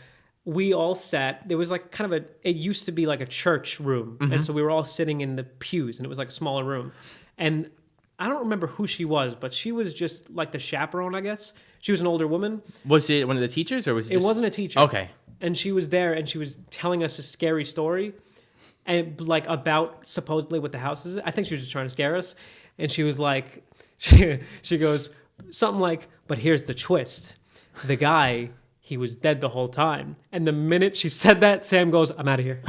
we all sat. There was like kind of it used to be like a church room, and so we were all sitting in the pews, and it was like a smaller room. And I don't remember who she was, but she was just like the chaperone, I guess. She was an older woman. Was it one of the teachers, or was it? It wasn't a teacher. Okay. And she was there, and she was telling us a scary story, and like about supposedly what the house is. I think she was just trying to scare us. And she was like, she goes something like, "But here's the twist: the guy, he was dead the whole time." And the minute she said that, Sam goes, "I'm out of here."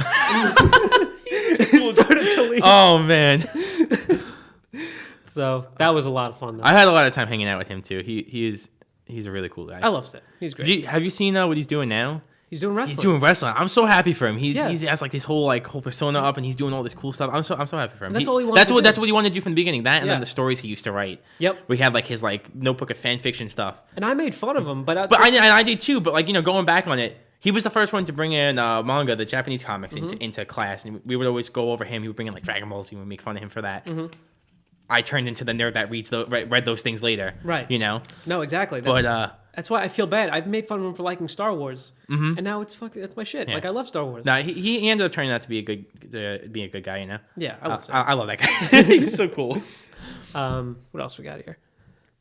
He started to leave. Oh man. So that was a lot of fun, though. I had a lot of time hanging out with him too. He's a really cool guy. I love Sam. He's great. Have you seen what he's doing now? He's doing wrestling. He's doing wrestling. I'm so happy for him. He has like this whole persona up, and he's doing all this cool stuff. I'm so happy for him. And that's all he wanted. That's what he wanted to do from the beginning. That and then the stories he used to write. Yep. We had like his notebook of fan fiction stuff. And I made fun of him, but I did too. But going back on it, he was the first one to bring in manga, the Japanese comics, into class, and we would always go over him. He would bring in like Dragon Balls. He would make fun of him for that. I turned into the nerd that read those things later. Right. No, exactly. That's why I feel bad. I made fun of him for liking Star Wars, and now that's my shit. Yeah. Like I love Star Wars. No, he ended up turning out to be a good guy. Yeah, I love I love that guy. He's so cool. What else we got here?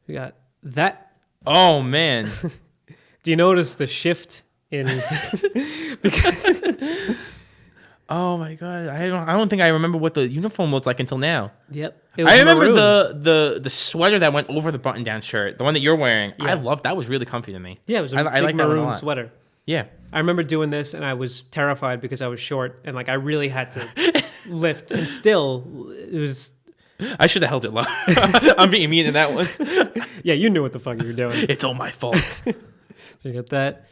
We got that. Oh man. Do you notice the shift in? Oh my god! I don't think I remember what the uniform looked like until now. Yep. I remember the sweater that went over the button-down shirt, the one that you're wearing. Yeah. I loved that. Was really comfy to me. Yeah, it was a big maroon sweater. Yeah. I remember doing this, and I was terrified because I was short, and I really had to lift, and still it was. I should have held it low. I'm being mean in that one. Yeah, you knew what the fuck you were doing. It's all my fault. So you get that.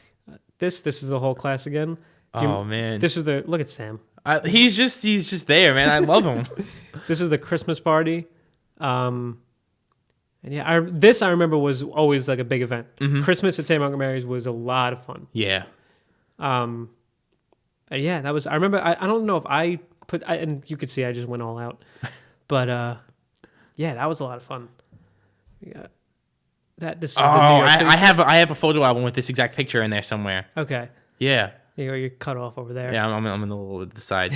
This is the whole class again. Man. This was look at Sam. He's just there, man. I love him. This was the Christmas party. And yeah, I remember was always like a big event. Christmas at St. Montgomery's was a lot of fun. Yeah. And yeah, that was, I remember, I don't know if and you could see I just went all out. But yeah, that was a lot of fun. Yeah. This is the New York City. I have a photo album with this exact picture in there somewhere. Okay. Yeah. You're cut off over there. Yeah, I'm in the little to the side.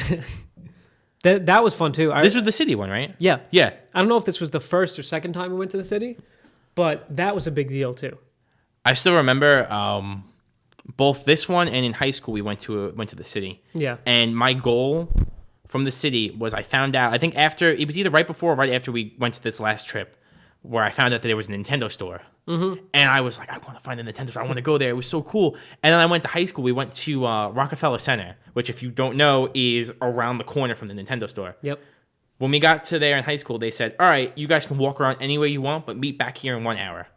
That was fun too. This was the city one, right? Yeah. Yeah. I don't know if this was the first or second time we went to the city, but that was a big deal too. I still remember both this one and in high school we went to the city. Yeah. And my goal from the city was I found out, I think it was either right before or right after we went to this last trip, where I found out that there was a Nintendo store. And I was like, I want to find a Nintendo store. I want to go there. It was so cool. And then I went to high school. We went to Rockefeller Center, which if you don't know is around the corner from the Nintendo store. Yep. When we got to there in high school, they said, all right, you guys can walk around any way you want, but meet back here in 1 hour.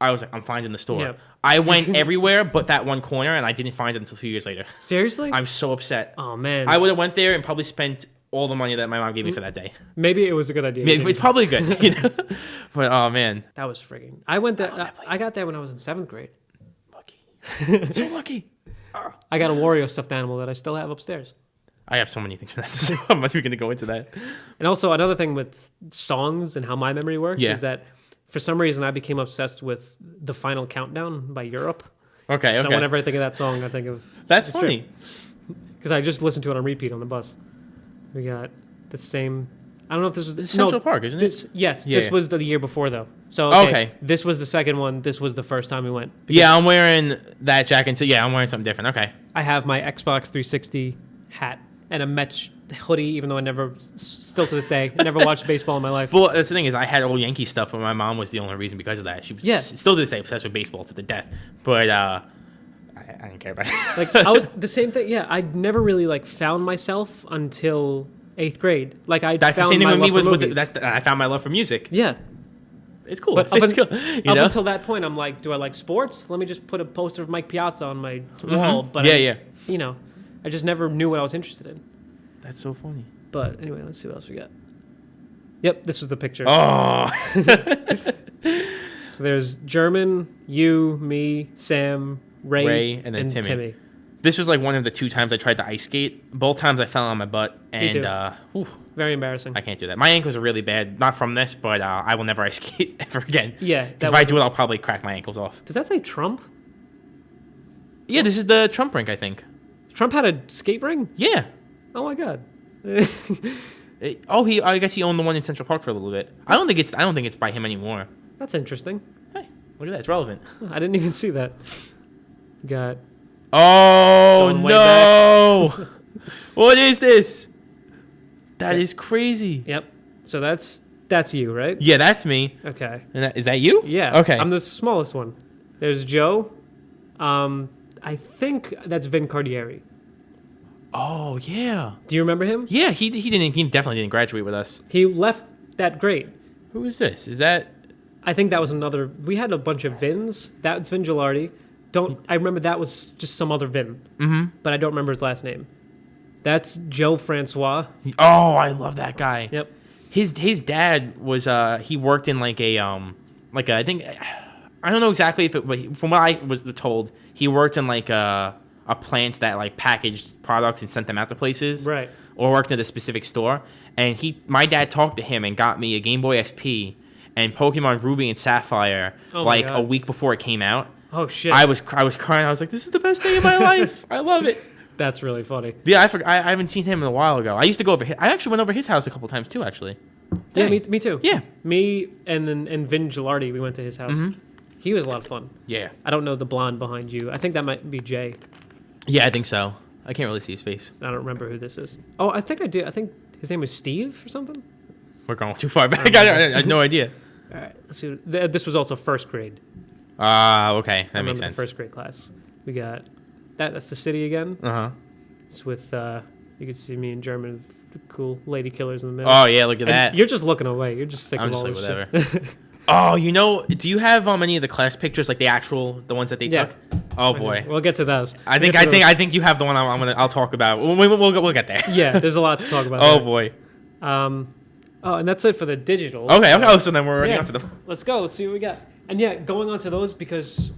I was like, I'm finding the store. Yep. I went everywhere but that one corner, and I didn't find it until 2 years later. Seriously? I'm so upset. Oh, man. I would have went there and probably spent all the money that my mom gave me for that day. Maybe it was a good idea. It's probably good. But oh man, that was friggin'. I went there. I got there when I was in 7th grade. Lucky, so lucky. I got a Wario stuffed animal that I still have upstairs. I have so many things from that. So I'm not even going to go into that. And also another thing with songs and how my memory works is that for some reason I became obsessed with The Final Countdown by Europe. Okay. So whenever I think of that song, I think of that's funny because I just listened to it on repeat on the bus. We got the same. I don't know if this was Central Park, isn't it? Yes, this was the year before though. So okay, this was the second one. This was the first time we went. Yeah, I'm wearing that jacket. So yeah, I'm wearing something different. Okay. I have my Xbox 360 hat and a Mets hoodie, even though still to this day, I never watched baseball in my life. Well, that's the thing is, I had old Yankee stuff, but my mom was the only reason because of that. She was still to this day obsessed with baseball to the death. But I didn't care about it. Like I was the same thing. Yeah, I never really like found myself until 8th grade. Like that's the same thing with me with I found my love for music. Yeah. It's cool. But it's cool. Up until that point, I'm like, do I like sports? Let me just put a poster of Mike Piazza on my wall. But you know, I just never knew what I was interested in. That's so funny. But anyway, let's see what else we got. Yep, this was the picture. Oh. So there's German, you, me, Sam, Ray and then Timmy. This was like one of the 2 times I tried to ice skate. Both times I fell on my butt. And me too. Very embarrassing. I can't do that. My ankles are really bad. Not from this, but I will never ice skate ever again. Yeah. Because if I do it, I'll probably crack my ankles off. Does that say Trump? Yeah, this is the Trump rink, I think. Trump had a skate ring? Yeah. Oh my God. I guess he owned the one in Central Park for a little bit. I don't think it's by him anymore. That's interesting. Hey, look at that. It's relevant. I didn't even see that. Got. Oh no! What is this? That is crazy. Yep. So that's you, right? Yeah, that's me. Okay. And is that you? Yeah. Okay. I'm the smallest one. There's Joe. I think that's Vin Cardieri. Oh yeah. Do you remember him? Yeah, he definitely didn't graduate with us. He left that grade. Who is this? Is that? I think that was another. We had a bunch of Vins. That was Vin Gilardi. I remember that was just some other Vin. Mm-hmm. But I don't remember his last name. That's Joe Francois. Oh, I love that guy. Yep. His dad was he worked in like I think I don't know exactly if it, but from what I was told, he worked in like a plant that like packaged products and sent them out to places. Right. Or worked at a specific store. And my dad talked to him and got me a Game Boy SP and Pokemon Ruby and Sapphire like a week before it came out. Oh shit! I was crying. I was like, "This is the best day of my life. I love it." That's really funny. Yeah, I haven't seen him in a while ago. I used to go over. I actually went over his house a couple times too. Actually. Dang. Yeah, me too. Yeah, me and Vin Gilardi. We went to his house. Mm-hmm. He was a lot of fun. Yeah. I don't know the blonde behind you. I think that might be Jay. Yeah, I think so. I can't really see his face. I don't remember who this is. Oh, I think I do. I think his name was Steve or something. We're going too far back. I had no idea. All right. Let's see. This was also first grade. Okay. That makes sense. The first grade class. We got that's the city again. Uh-huh. It's with you can see me in German, the cool lady killers in the middle. Oh yeah, look at that. You're just looking away. You're just sick of all this whatever. shit. Oh, do you have any of the class pictures, like the ones that they took? Oh boy. We'll get to those. I think you have the one I'll talk about. We'll get there. Yeah, there's a lot to talk about. Oh boy. And that's it for the digital. Okay. Oh, so then we're already onto them. Let's go. Let's see what we got. And yeah, going on to those because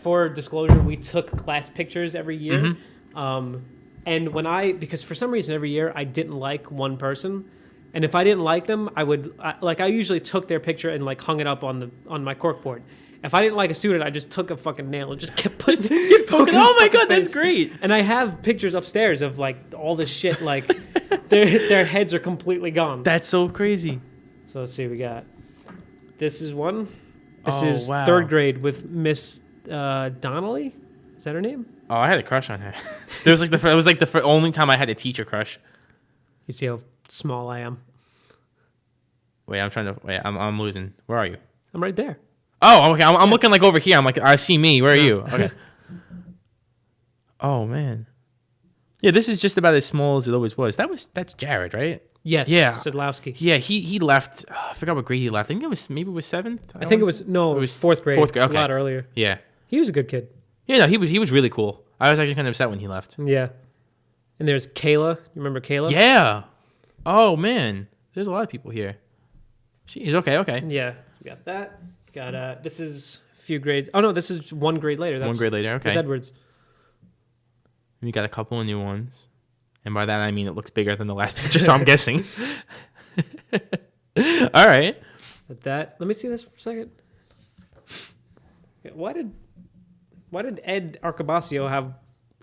for disclosure, we took class pictures every year. Mm-hmm. And because for some reason every year I didn't like one person, and if I didn't like them, I usually took their picture and like hung it up on my corkboard. If I didn't like a student, I just took a fucking nail and just kept poking. Oh my god, that's great! And I have pictures upstairs of like all this shit. Like their heads are completely gone. That's so crazy. So let's see what we got. This is one. This is third grade with Miss Donnelly. Is that her name? Oh, I had a crush on her. It was like the only time I had a teacher crush. You see how small I am. Wait, I'm losing. Where are you? I'm right there. Oh, okay. I'm looking like over here. I'm like, I see me. Where are you? Okay. Oh man. Yeah, this is just about as small as it always was. That's Jared, right? Yes. Yeah. Sidlowski. Yeah, he left. I forgot what grade he left. I think it was seventh. I think it was fourth grade. Fourth grade. Okay. A lot earlier. Yeah. He was a good kid. Yeah, no, he was really cool. I was actually kind of upset when he left. Yeah. And there's Kayla. You remember Kayla? Yeah. Oh man, there's a lot of people here. She's okay. Yeah, we got that. Got this is a few grades. Oh no, this is one grade later. One grade later. Okay. It's Edwards. We got a couple of new ones, and by that I mean it looks bigger than the last picture, so I'm guessing. All right. Let me see this for a second. Why did Ed Arcabasio have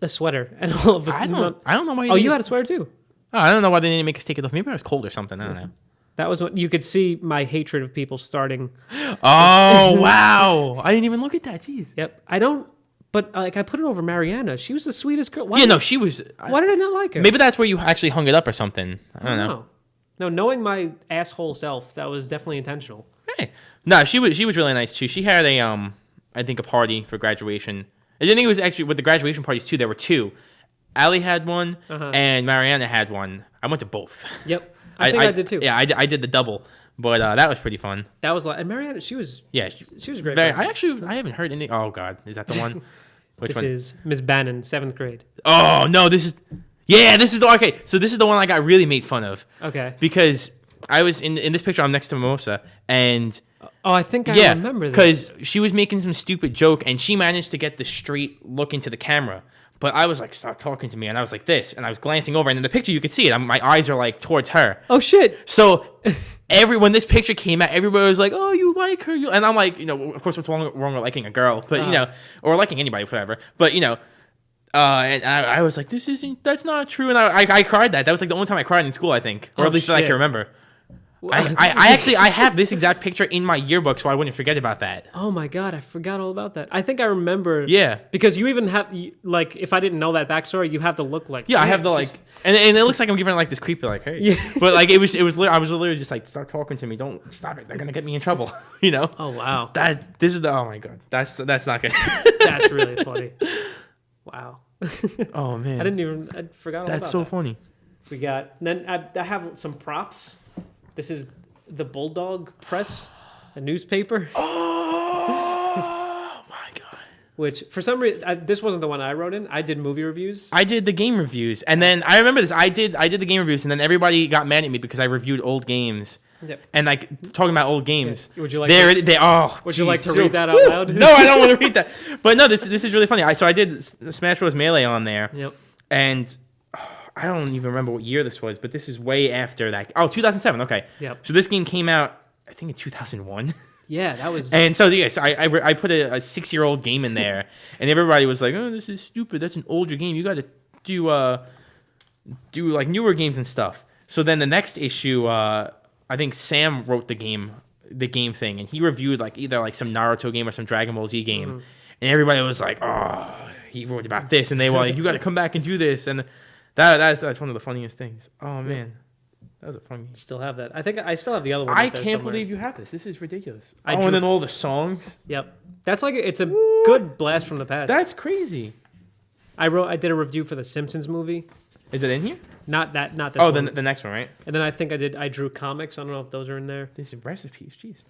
a sweater and all of a sudden? I don't know why. Oh, you had a sweater too. Oh, I don't know why they didn't make us take it off. Maybe it was cold or something. I don't know. That was what you could see my hatred of people starting. Oh wow! I didn't even look at that. Jeez. Yep. I don't But like I put it over Mariana. She was the sweetest girl. Why Yeah, no, she was. Why did I not like her? Maybe that's where you actually hung it up or something. I don't know. No, knowing my asshole self, that was definitely intentional. Hey, no, she was really nice too. She had a I think a party for graduation. I think it was actually with the graduation parties too. There were two. Allie had one and Mariana had one. I went to both. Yep, I did too. Yeah, I did the double, but that was pretty fun. That was like, and Mariana, she was a great. I haven't heard any. Oh God, is that the one? Which this one? is Miss Bannon, 7th grade. Oh no, this is the okay. So this is the one I got really made fun of. Okay. Because I was in this picture. I'm next to Mimosa, and I think I remember this because she was making some stupid joke, and she managed to get the straight look into the camera. But I was like, stop talking to me, and I was like this, and I was glancing over, and in the picture you could see it. My eyes are like towards her. Oh shit! So when this picture came out, everybody was like, "Oh, you like her?" And I'm like, of course, what's wrong with liking a girl? But or liking anybody, whatever. But and I was like, that's not true, and I cried that. That was like the only time I cried in school, I think, or at least that I can remember. I have this exact picture in my yearbook, so I wouldn't forget about that. Oh my God, I forgot all about that. I think I remember. Yeah. Because you even have, like, if I didn't know that backstory, you have to look like. Yeah, I have the, like, and it looks like I'm giving her, like, this creepy, like, hey. Yeah. But, like, I was literally just like, start talking to me. Don't stop it. They're going to get me in trouble, Oh, wow. Oh my God. That's not good. That's really funny. Wow. Oh, man. I forgot all about that. That's so funny. We got, then I have some props. This is the Bulldog Press, a newspaper. Oh my God! Which for some reason this wasn't the one I wrote in. I did movie reviews. I did the game reviews, and then I remember this. I did the game reviews, and then everybody got mad at me because I reviewed old games. Yep. And like talking about old games. Yeah. Would you like? Would you like to read that out loud? No, I don't want to read that. But no, this is really funny. So I did Smash Bros. Melee on there. Yep. And I don't even remember what year this was, but this is way after that. Oh, 2007. Okay. Yep. So this game came out, I think, in 2001. Yeah, that was. And so I put a 6-year-old game in there, and everybody was like, "Oh, this is stupid. That's an older game. You got to do like newer games and stuff." So then the next issue, I think Sam wrote the game thing, and he reviewed like either like some Naruto game or some Dragon Ball Z game, and everybody was like, "Oh, he wrote about this," and they were like, "You got to come back and do this," and that's one of the funniest things. Oh man, that was a fun game. Still have that. I think I still have the other one. I can't believe you have this. This is ridiculous. And then all the songs. Yep, that's like it's a good blast from the past. That's crazy. I did a review for the Simpsons movie. Is it in here? Not this one. Oh, the next one, right? And then I think I drew comics. I don't know if those are in there. These are recipes. Jeez.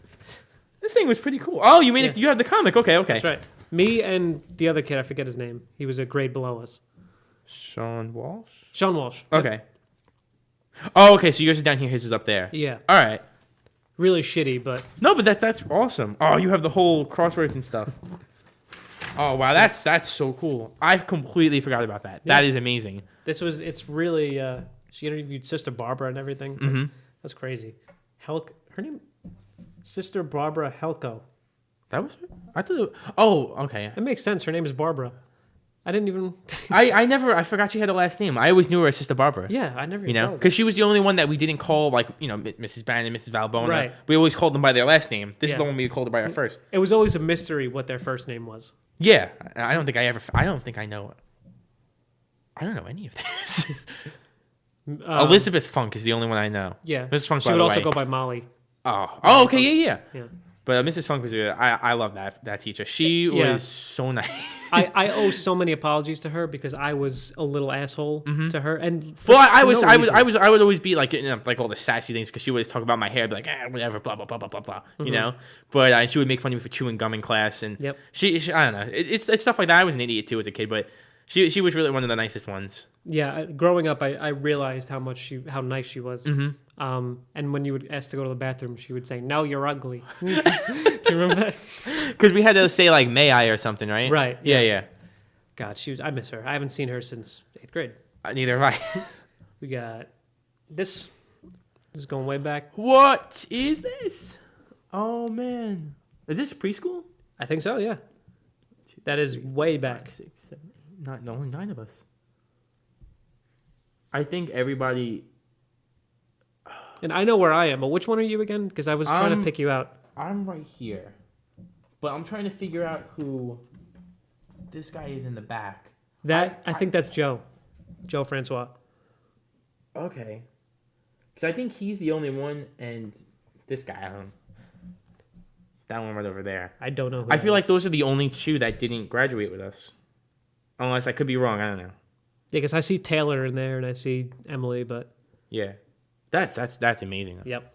This thing was pretty cool. Oh, you made it. You have the comic. Okay. That's right. Me and the other kid, I forget his name. He was a grade below us. Sean Walsh? Sean Walsh. Okay. Yep. Oh, okay. So yours is down here. His is up there. Yeah. All right. Really shitty, but... No, but that's awesome. Oh, you have the whole crosswords and stuff. Oh, wow. That's so cool. I completely forgot about that. Yeah. That is amazing. It's really... she interviewed Sister Barbara and everything. Mm-hmm. That's crazy. Her name... Sister Barbara Helko. That was her? I thought okay. It makes sense. Her name is Barbara. I didn't even... I forgot she had a last name. I always knew her as Sister Barbara. Yeah, I never because she was the only one that we didn't call, like, Mrs. Bannon and Mrs. Valbona. Right. We always called them by their last name. This is the one we called her by her first. It was always a mystery what their first name was. Yeah. I don't think I know any of this. Elizabeth Funk is the only one I know. Yeah. Mrs. Funk, she would also go by Molly. Oh, okay, yeah. But Mrs. Funk was I love that teacher. She was so nice. I owe so many apologies to her because I was a little asshole to her. And I would always be like like all the sassy things because she would always talk about my hair, be like whatever, blah blah blah blah blah blah, you know. But she would make fun of me for chewing gum in class, and she I don't know. It's stuff like that. I was an idiot too as a kid, but she was really one of the nicest ones. Yeah, growing up, I realized how nice she was. And when you would ask to go to the bathroom, she would say, "No, you're ugly." Do you remember that? Because we had to say like "May I" or something, right? Right. Yeah. God, I miss her. I haven't seen her since 8th grade. Neither have I. We got this. This is going way back. What is this? Oh man, is this preschool? I think so. Yeah. That is way back. 5, 6, 7, 8, 9. Only 9 of us. I think everybody. And I know where I am, but which one are you again? Because I was trying to pick you out. I'm right here. But I'm trying to figure out who... this guy is in the back. I think that's Joe Francois. Okay. Because I think he's the only one, and this guy, I don't know. That one right over there. I don't know. I feel like those are the only two that didn't graduate with us. Unless I could be wrong. I don't know. Yeah, because I see Taylor in there and I see Emily, but yeah, that's amazing. Yep.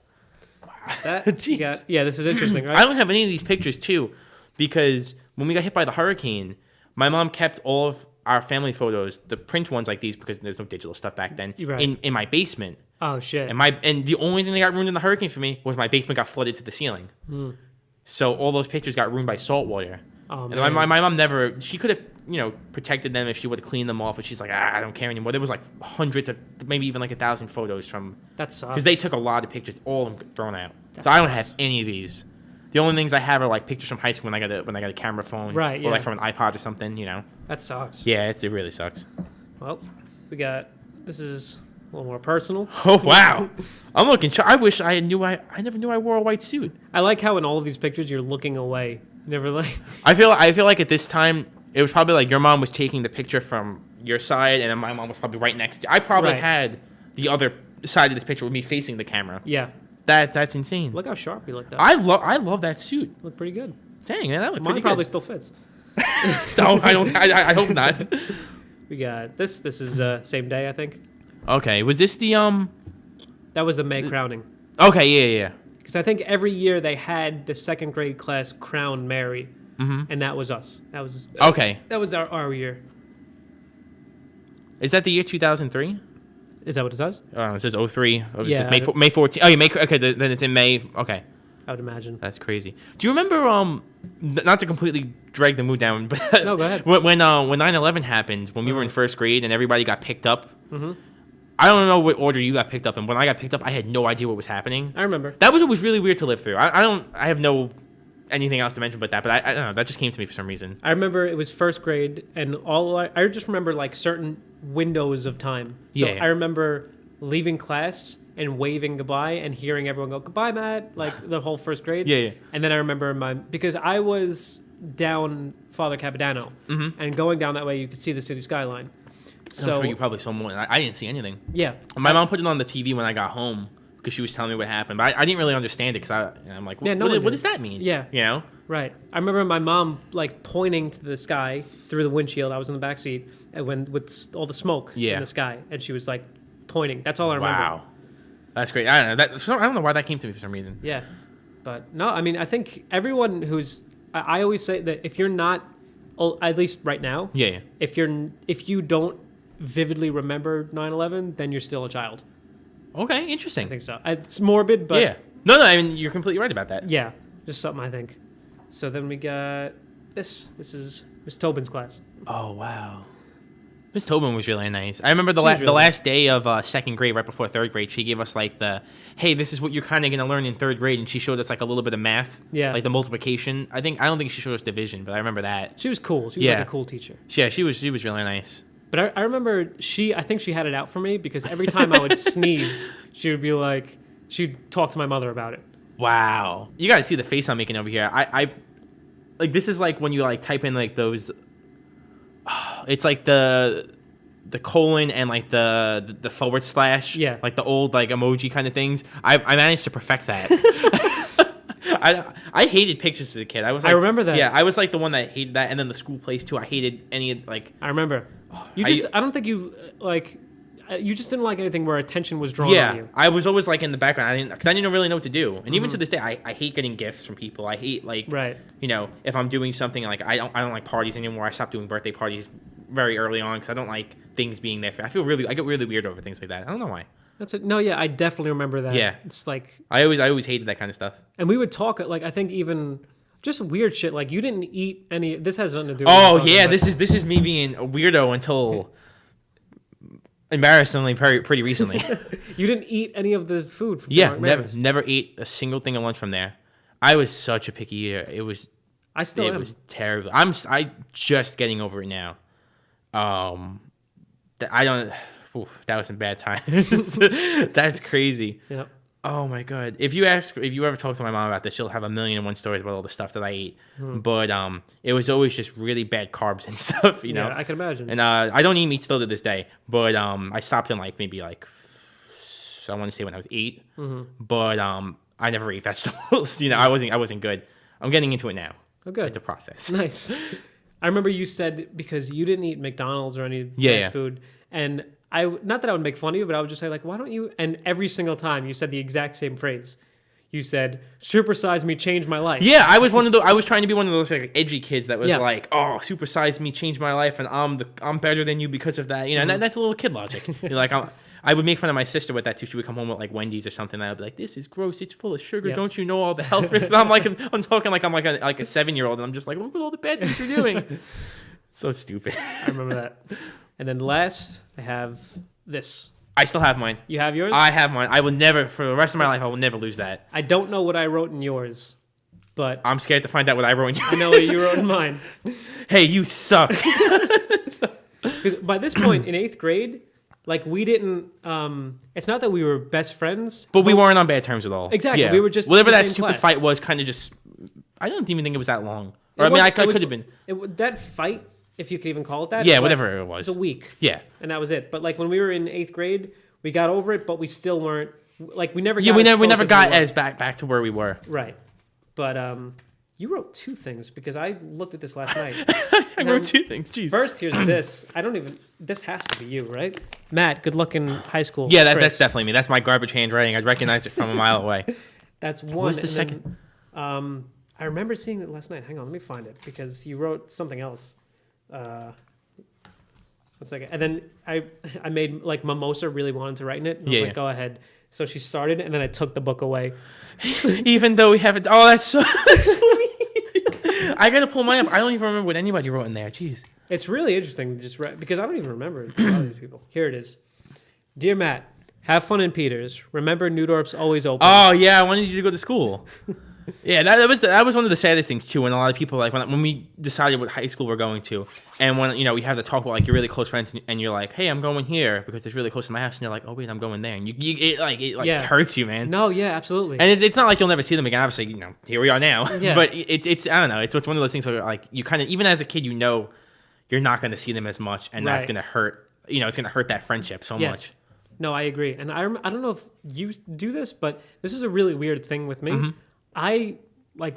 Wow. This is interesting, right? I don't have any of these pictures too, because when we got hit by the hurricane, my mom kept all of our family photos, the print ones like these, because there's no digital stuff back then, right. in my basement. Oh shit! And the only thing that got ruined in the hurricane for me was my basement got flooded to the ceiling. So all those pictures got ruined by salt water. Oh, and my mom never. She could have protected them if she would have cleaned them off, but she's like, I don't care anymore. There was like hundreds of, maybe even like 1,000 photos from. That sucks. Because they took a lot of pictures, all of them thrown out. So I don't have any of these. The only things I have are like pictures from high school when I got a camera phone, right? Yeah. Or like from an iPod or something, That sucks. Yeah, it really sucks. Well, this is a little more personal. Oh wow, I'm looking. I wish I never knew I wore a white suit. I like how in all of these pictures you're looking away. You never like. I feel like at this time it was probably like your mom was taking the picture from your side, and then my mom was probably right next to. I probably had the other side of this picture with me facing the camera. Yeah. That's insane. Look how sharp you look. I love that suit. Look pretty good. Dang, man, that looked Mine pretty probably good. still fits. No, I don't. I hope not. We got this. This is same day, I think. Okay, was this the That was the May crowning. Okay, yeah. Because I think every year they had the second grade class crown Mary, and that was us. That was okay. That was our year. Is that the year 2003? Is that what it says? It says 03. Yeah. May 14. Oh, yeah, okay, then it's in May. Okay. I would imagine. That's crazy. Do you remember, not to completely drag the mood down, but no, go ahead. When 9/11 happened, when we were in first grade and everybody got picked up, I don't know what order you got picked up in. When I got picked up, I had no idea what was happening. I remember. That was always really weird to live through. I have no anything else to mention but that, but I don't know. That just came to me for some reason. I remember it was first grade, and I just remember like certain windows of time. So Yeah. I remember leaving class and waving goodbye and hearing everyone go, "Goodbye, Matt," like the whole first grade. Yeah. And then I remember because I was down Father Capodanno, and going down that way, you could see the city skyline. So I'm sure you probably saw more. I didn't see anything. Yeah. My mom put it on the TV when I got home because she was telling me what happened, but I didn't really understand it because I'm like, what does that mean? Yeah. Right. I remember my mom like pointing to the sky through the windshield. I was in the back seat and with all the smoke in the sky, and she was like pointing. That's all I remember. Wow. That's great. I don't know why that came to me for some reason. Yeah. But no, I mean, I think everyone who's I always say that if you're not, at least right now, if you don't vividly remember 9/11, then you're still a child. Okay, interesting. I think so. It's morbid, but yeah. No, I mean you're completely right about that. Yeah, just something I think. So then we got this. This is Miss Tobin's class. Oh wow. Miss Tobin was really nice. I remember the last day of second grade, right before third grade, she gave us like hey, this is what you're kind of gonna learn in third grade, and she showed us like a little bit of math, like the multiplication. I don't think she showed us division, but I remember that. She was cool. She was like a cool teacher. Yeah, she was really nice. But I remember I think she had it out for me because every time I would sneeze, she would be like, she'd talk to my mother about it. Wow, you got to see the face I'm making over here. I like this is like when you like type in like those. It's like the colon and like the forward slash, like the old like emoji kind of things. I managed to perfect that. I hated pictures as a kid. I remember that. Yeah, I was like the one that hated that, and then the school place too. I hated any like. I remember. I don't think you like. You just didn't like anything where attention was drawn on you. I was always like in the background. Because I didn't really know what to do. And even to this day, I hate getting gifts from people. I hate like, if I'm doing something like I don't like parties anymore. I stopped doing birthday parties very early on because I don't like things being there. I get really weird over things like that. I don't know why. That's it. No, yeah, I definitely remember that. Yeah, it's like I always hated that kind of stuff. And we would talk like I think even. Just weird shit. Like you didn't eat any. This has nothing to do. Oh yeah, this is me being a weirdo until embarrassingly pretty recently. You didn't eat any of the food. From never ate a single thing of lunch from there. I was such a picky eater. It was. I still am. It was terrible. I just getting over it now. I don't. That was some bad times. That's crazy. Yep. Oh my god! If you ever talk to my mom about this, she'll have 1,000,001 stories about all the stuff that I ate. But it was always just really bad carbs and stuff, you know. Yeah, I can imagine. And I don't eat meat still to this day, but I stopped in maybe I want to say when I was 8. But I never ate vegetables. You know, I wasn't good. I'm getting into it now. Oh, good. It's a process. Nice. I remember you said because you didn't eat McDonald's or any fast food, and not that I would make fun of you, but I would just say why don't you? And every single time you said the exact same phrase. You said, "Supersize me, change my life." Yeah, I was trying to be one of those edgy kids that was "Oh, supersize me, change my life, and I'm better than you because of that." You know, and that's a little kid logic. You're like, I would make fun of my sister with that too. She would come home with Wendy's or something, and I'd be like, "This is gross. It's full of sugar. Yep. Don't you know all the health risks?" And I'm talking like I'm like a 7-year-old, and I'm just like, "Look at all the bad things you're doing." So stupid. I remember that. And then last, I have this. I still have mine. You have yours? I have mine. I will never, for the rest of my life, I will never lose that. I don't know what I wrote in yours, but I'm scared to find out what I wrote in yours. I know what you wrote in mine. Hey, you suck. Because by this point in 8th grade, we didn't. It's not that we were best friends, but we weren't on bad terms at all. Exactly. Yeah. We were just whatever in the that same stupid class. fight was. Kind of just. I don't even think it was that long. Or I could have been. That fight, if you could even call it that. Yeah, whatever it was. It was a week. Yeah, and that was it. But when we were in 8th grade, we got over it, but we still weren't. We never. Yeah, we never got as back to where we were. Right, but you wrote 2 things because I looked at this last night. I wrote 2 things. Jeez. First, here's this. This has to be you, right? Matt, good luck in high school. Yeah, that's definitely me. That's my garbage handwriting. I'd recognize it from a mile away. That's one. What's the second? I remember seeing it last night. Hang on, let me find it because you wrote something else. 1 second. And then I made Mimosa really wanted to write in it. And I was like, go ahead. So she started, and then I took the book away. Even though we haven't. Oh, that's so sweet. I gotta pull mine up. I don't even remember what anybody wrote in there. Jeez. It's really interesting to just read because I don't even remember a lot of these people. Here it is. Dear Matt, have fun in Peters. Remember, Newdorp's always open. Oh yeah, I wanted you to go to school. Yeah, that was one of the saddest things too. When a lot of people when we decided what high school we're going to, and when we have to talk about your really close friends, and you're like, hey, I'm going here because it's really close to my house, and you're like, oh wait, I'm going there, and it hurts you, man. No, yeah, absolutely. And it's not like you'll never see them again. Obviously, here we are now. Yeah. But it's I don't know. It's one of those things where you kind of even as a kid, you're not going to see them as much, and that's going to hurt. It's going to hurt that friendship so much. No, I agree, and I don't know if you do this, but this is a really weird thing with me. Mm-hmm. I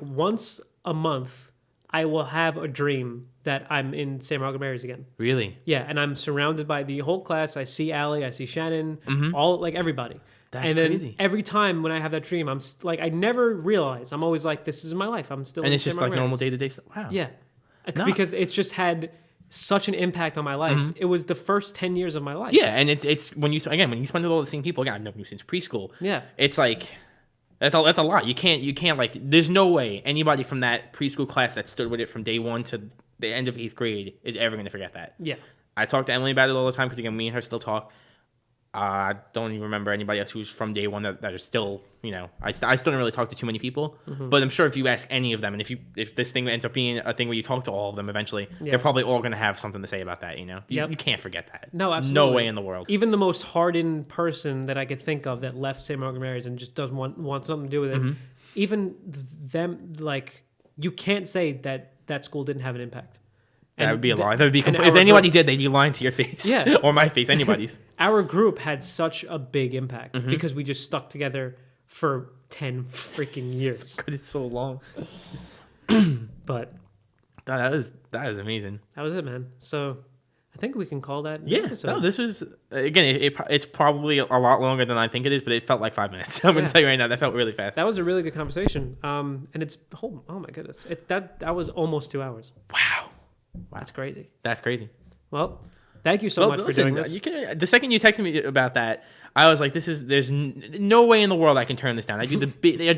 once a month I will have a dream that I'm in St. Margaret Mary's again. Really? Yeah, and I'm surrounded by the whole class. I see Allie, I see Shannon, all everybody. That's crazy. And every time when I have that dream, I'm I never realize. I'm always like, this is my life. I'm still. And in it's just normal day-to-day stuff. Wow. Yeah, because it's just had such an impact on my life. Mm-hmm. It was the first 10 years of my life. Yeah, and it's when you spend with all the same people. Again, I've known you since preschool. Yeah, it's that's a lot. You can't there's no way anybody from that preschool class that stood with it from day 1 to the end of 8th grade is ever going to forget that. Yeah. I talk to Emily about it all the time because, again, me and her still talk. I don't even remember anybody else who's from day 1 that are still, I still don't really talk to too many people. Mm-hmm. But I'm sure if you ask any of them, and if this thing ends up being a thing where you talk to all of them eventually, they're probably all going to have something to say about that, You can't forget that. No, absolutely. No way in the world. Even the most hardened person that I could think of that left St. Margaret Mary's and just doesn't want something to do with it, even them, you can't say that school didn't have an impact. That would be a lie. That would be if anybody did, they'd be lying to your face. Yeah. Or my face, anybody's. Our group had such a big impact because we just stuck together for 10 freaking years. God, it's so long. But that is amazing. That was it, man. So I think we can call that an episode. No, this was, again, it's probably a lot longer than I think it is, but it felt like 5 minutes. I'm going to tell you right now, that felt really fast. That was a really good conversation. And it's, oh my goodness. That was almost 2 hours. Wow. That's crazy. That's crazy. Well, thank you so much for doing this. The second you texted me about that, I was like, there's no way in the world I can turn this down. I'd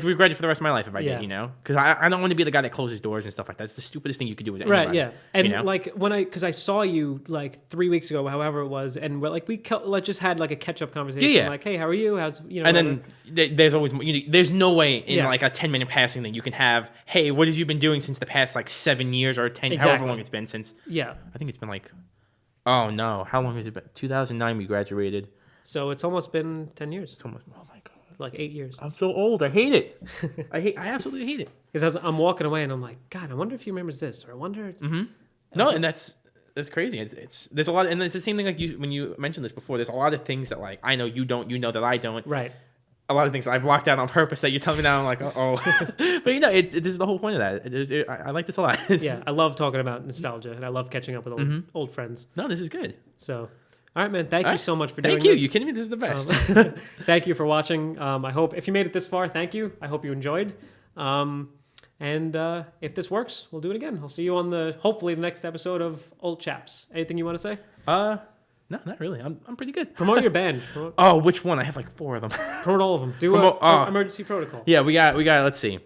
regret it for the rest of my life if I did, Because I don't want to be the guy that closes doors and stuff like that. It's the stupidest thing you could do as anybody. Right, yeah. And because I saw you 3 weeks ago, however it was, and we're we just had a catch-up conversation. Yeah. Like, hey, how are you? How's, And whatever. Then there's always, there's no way in a 10-minute passing that you can have, hey, what have you been doing since the past 7 years or 10, however long it's been since. Yeah. I think it's been oh no, how long has it been? 2009 we graduated. So it's almost been 10 years. It's almost, oh my God. like 8 years. I'm so old. I hate it. I absolutely hate it. Because I'm walking away and I'm like, God, I wonder if he remembers this, or I wonder. No, and that's crazy. It's there's a lot, and it's the same thing like when you mentioned this before. There's a lot of things that like I know you don't, you know that I don't. Right. A lot of things I've blocked out on purpose that you tell me now. I'm like, oh, but you know, this is the whole point of that. I like this a lot. Yeah, I love talking about nostalgia, and I love catching up with old friends. No, this is good. So, all right, man. Thank you so much for doing this. Thank you. You kidding me? This is the best. Thank you for watching. I hope if you made it this far, thank you. I hope you enjoyed. And if this works, we'll do it again. I'll see you on hopefully the next episode of Old Chaps. Anything you want to say? No, not really. I'm pretty good. Promote your band. Oh, which one? I have like 4 of them. Promote all of them. Do emergency protocol. Yeah, we got. Let's see.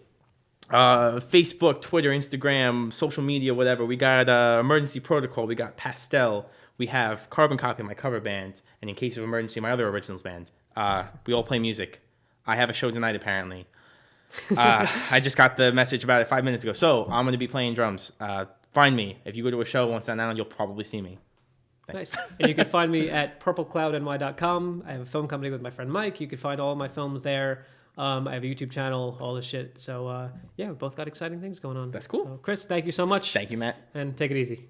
Facebook, Twitter, Instagram, social media, whatever. We got emergency protocol. We got Pastel. We have Carbon Copy, my cover band, and in case of emergency, my other originals band. We all play music. I have a show tonight apparently. I just got the message about it 5 minutes ago. So I'm going to be playing drums. Find me if you go to a show once I'm down. You'll probably see me. Thanks. Nice. And you can find me at purplecloudny.com. I have a film company with my friend Mike. You can find all my films there. I have a YouTube channel, all this shit. So, yeah, we both got exciting things going on. That's cool. So, Chris, thank you so much. Thank you, Matt. And take it easy.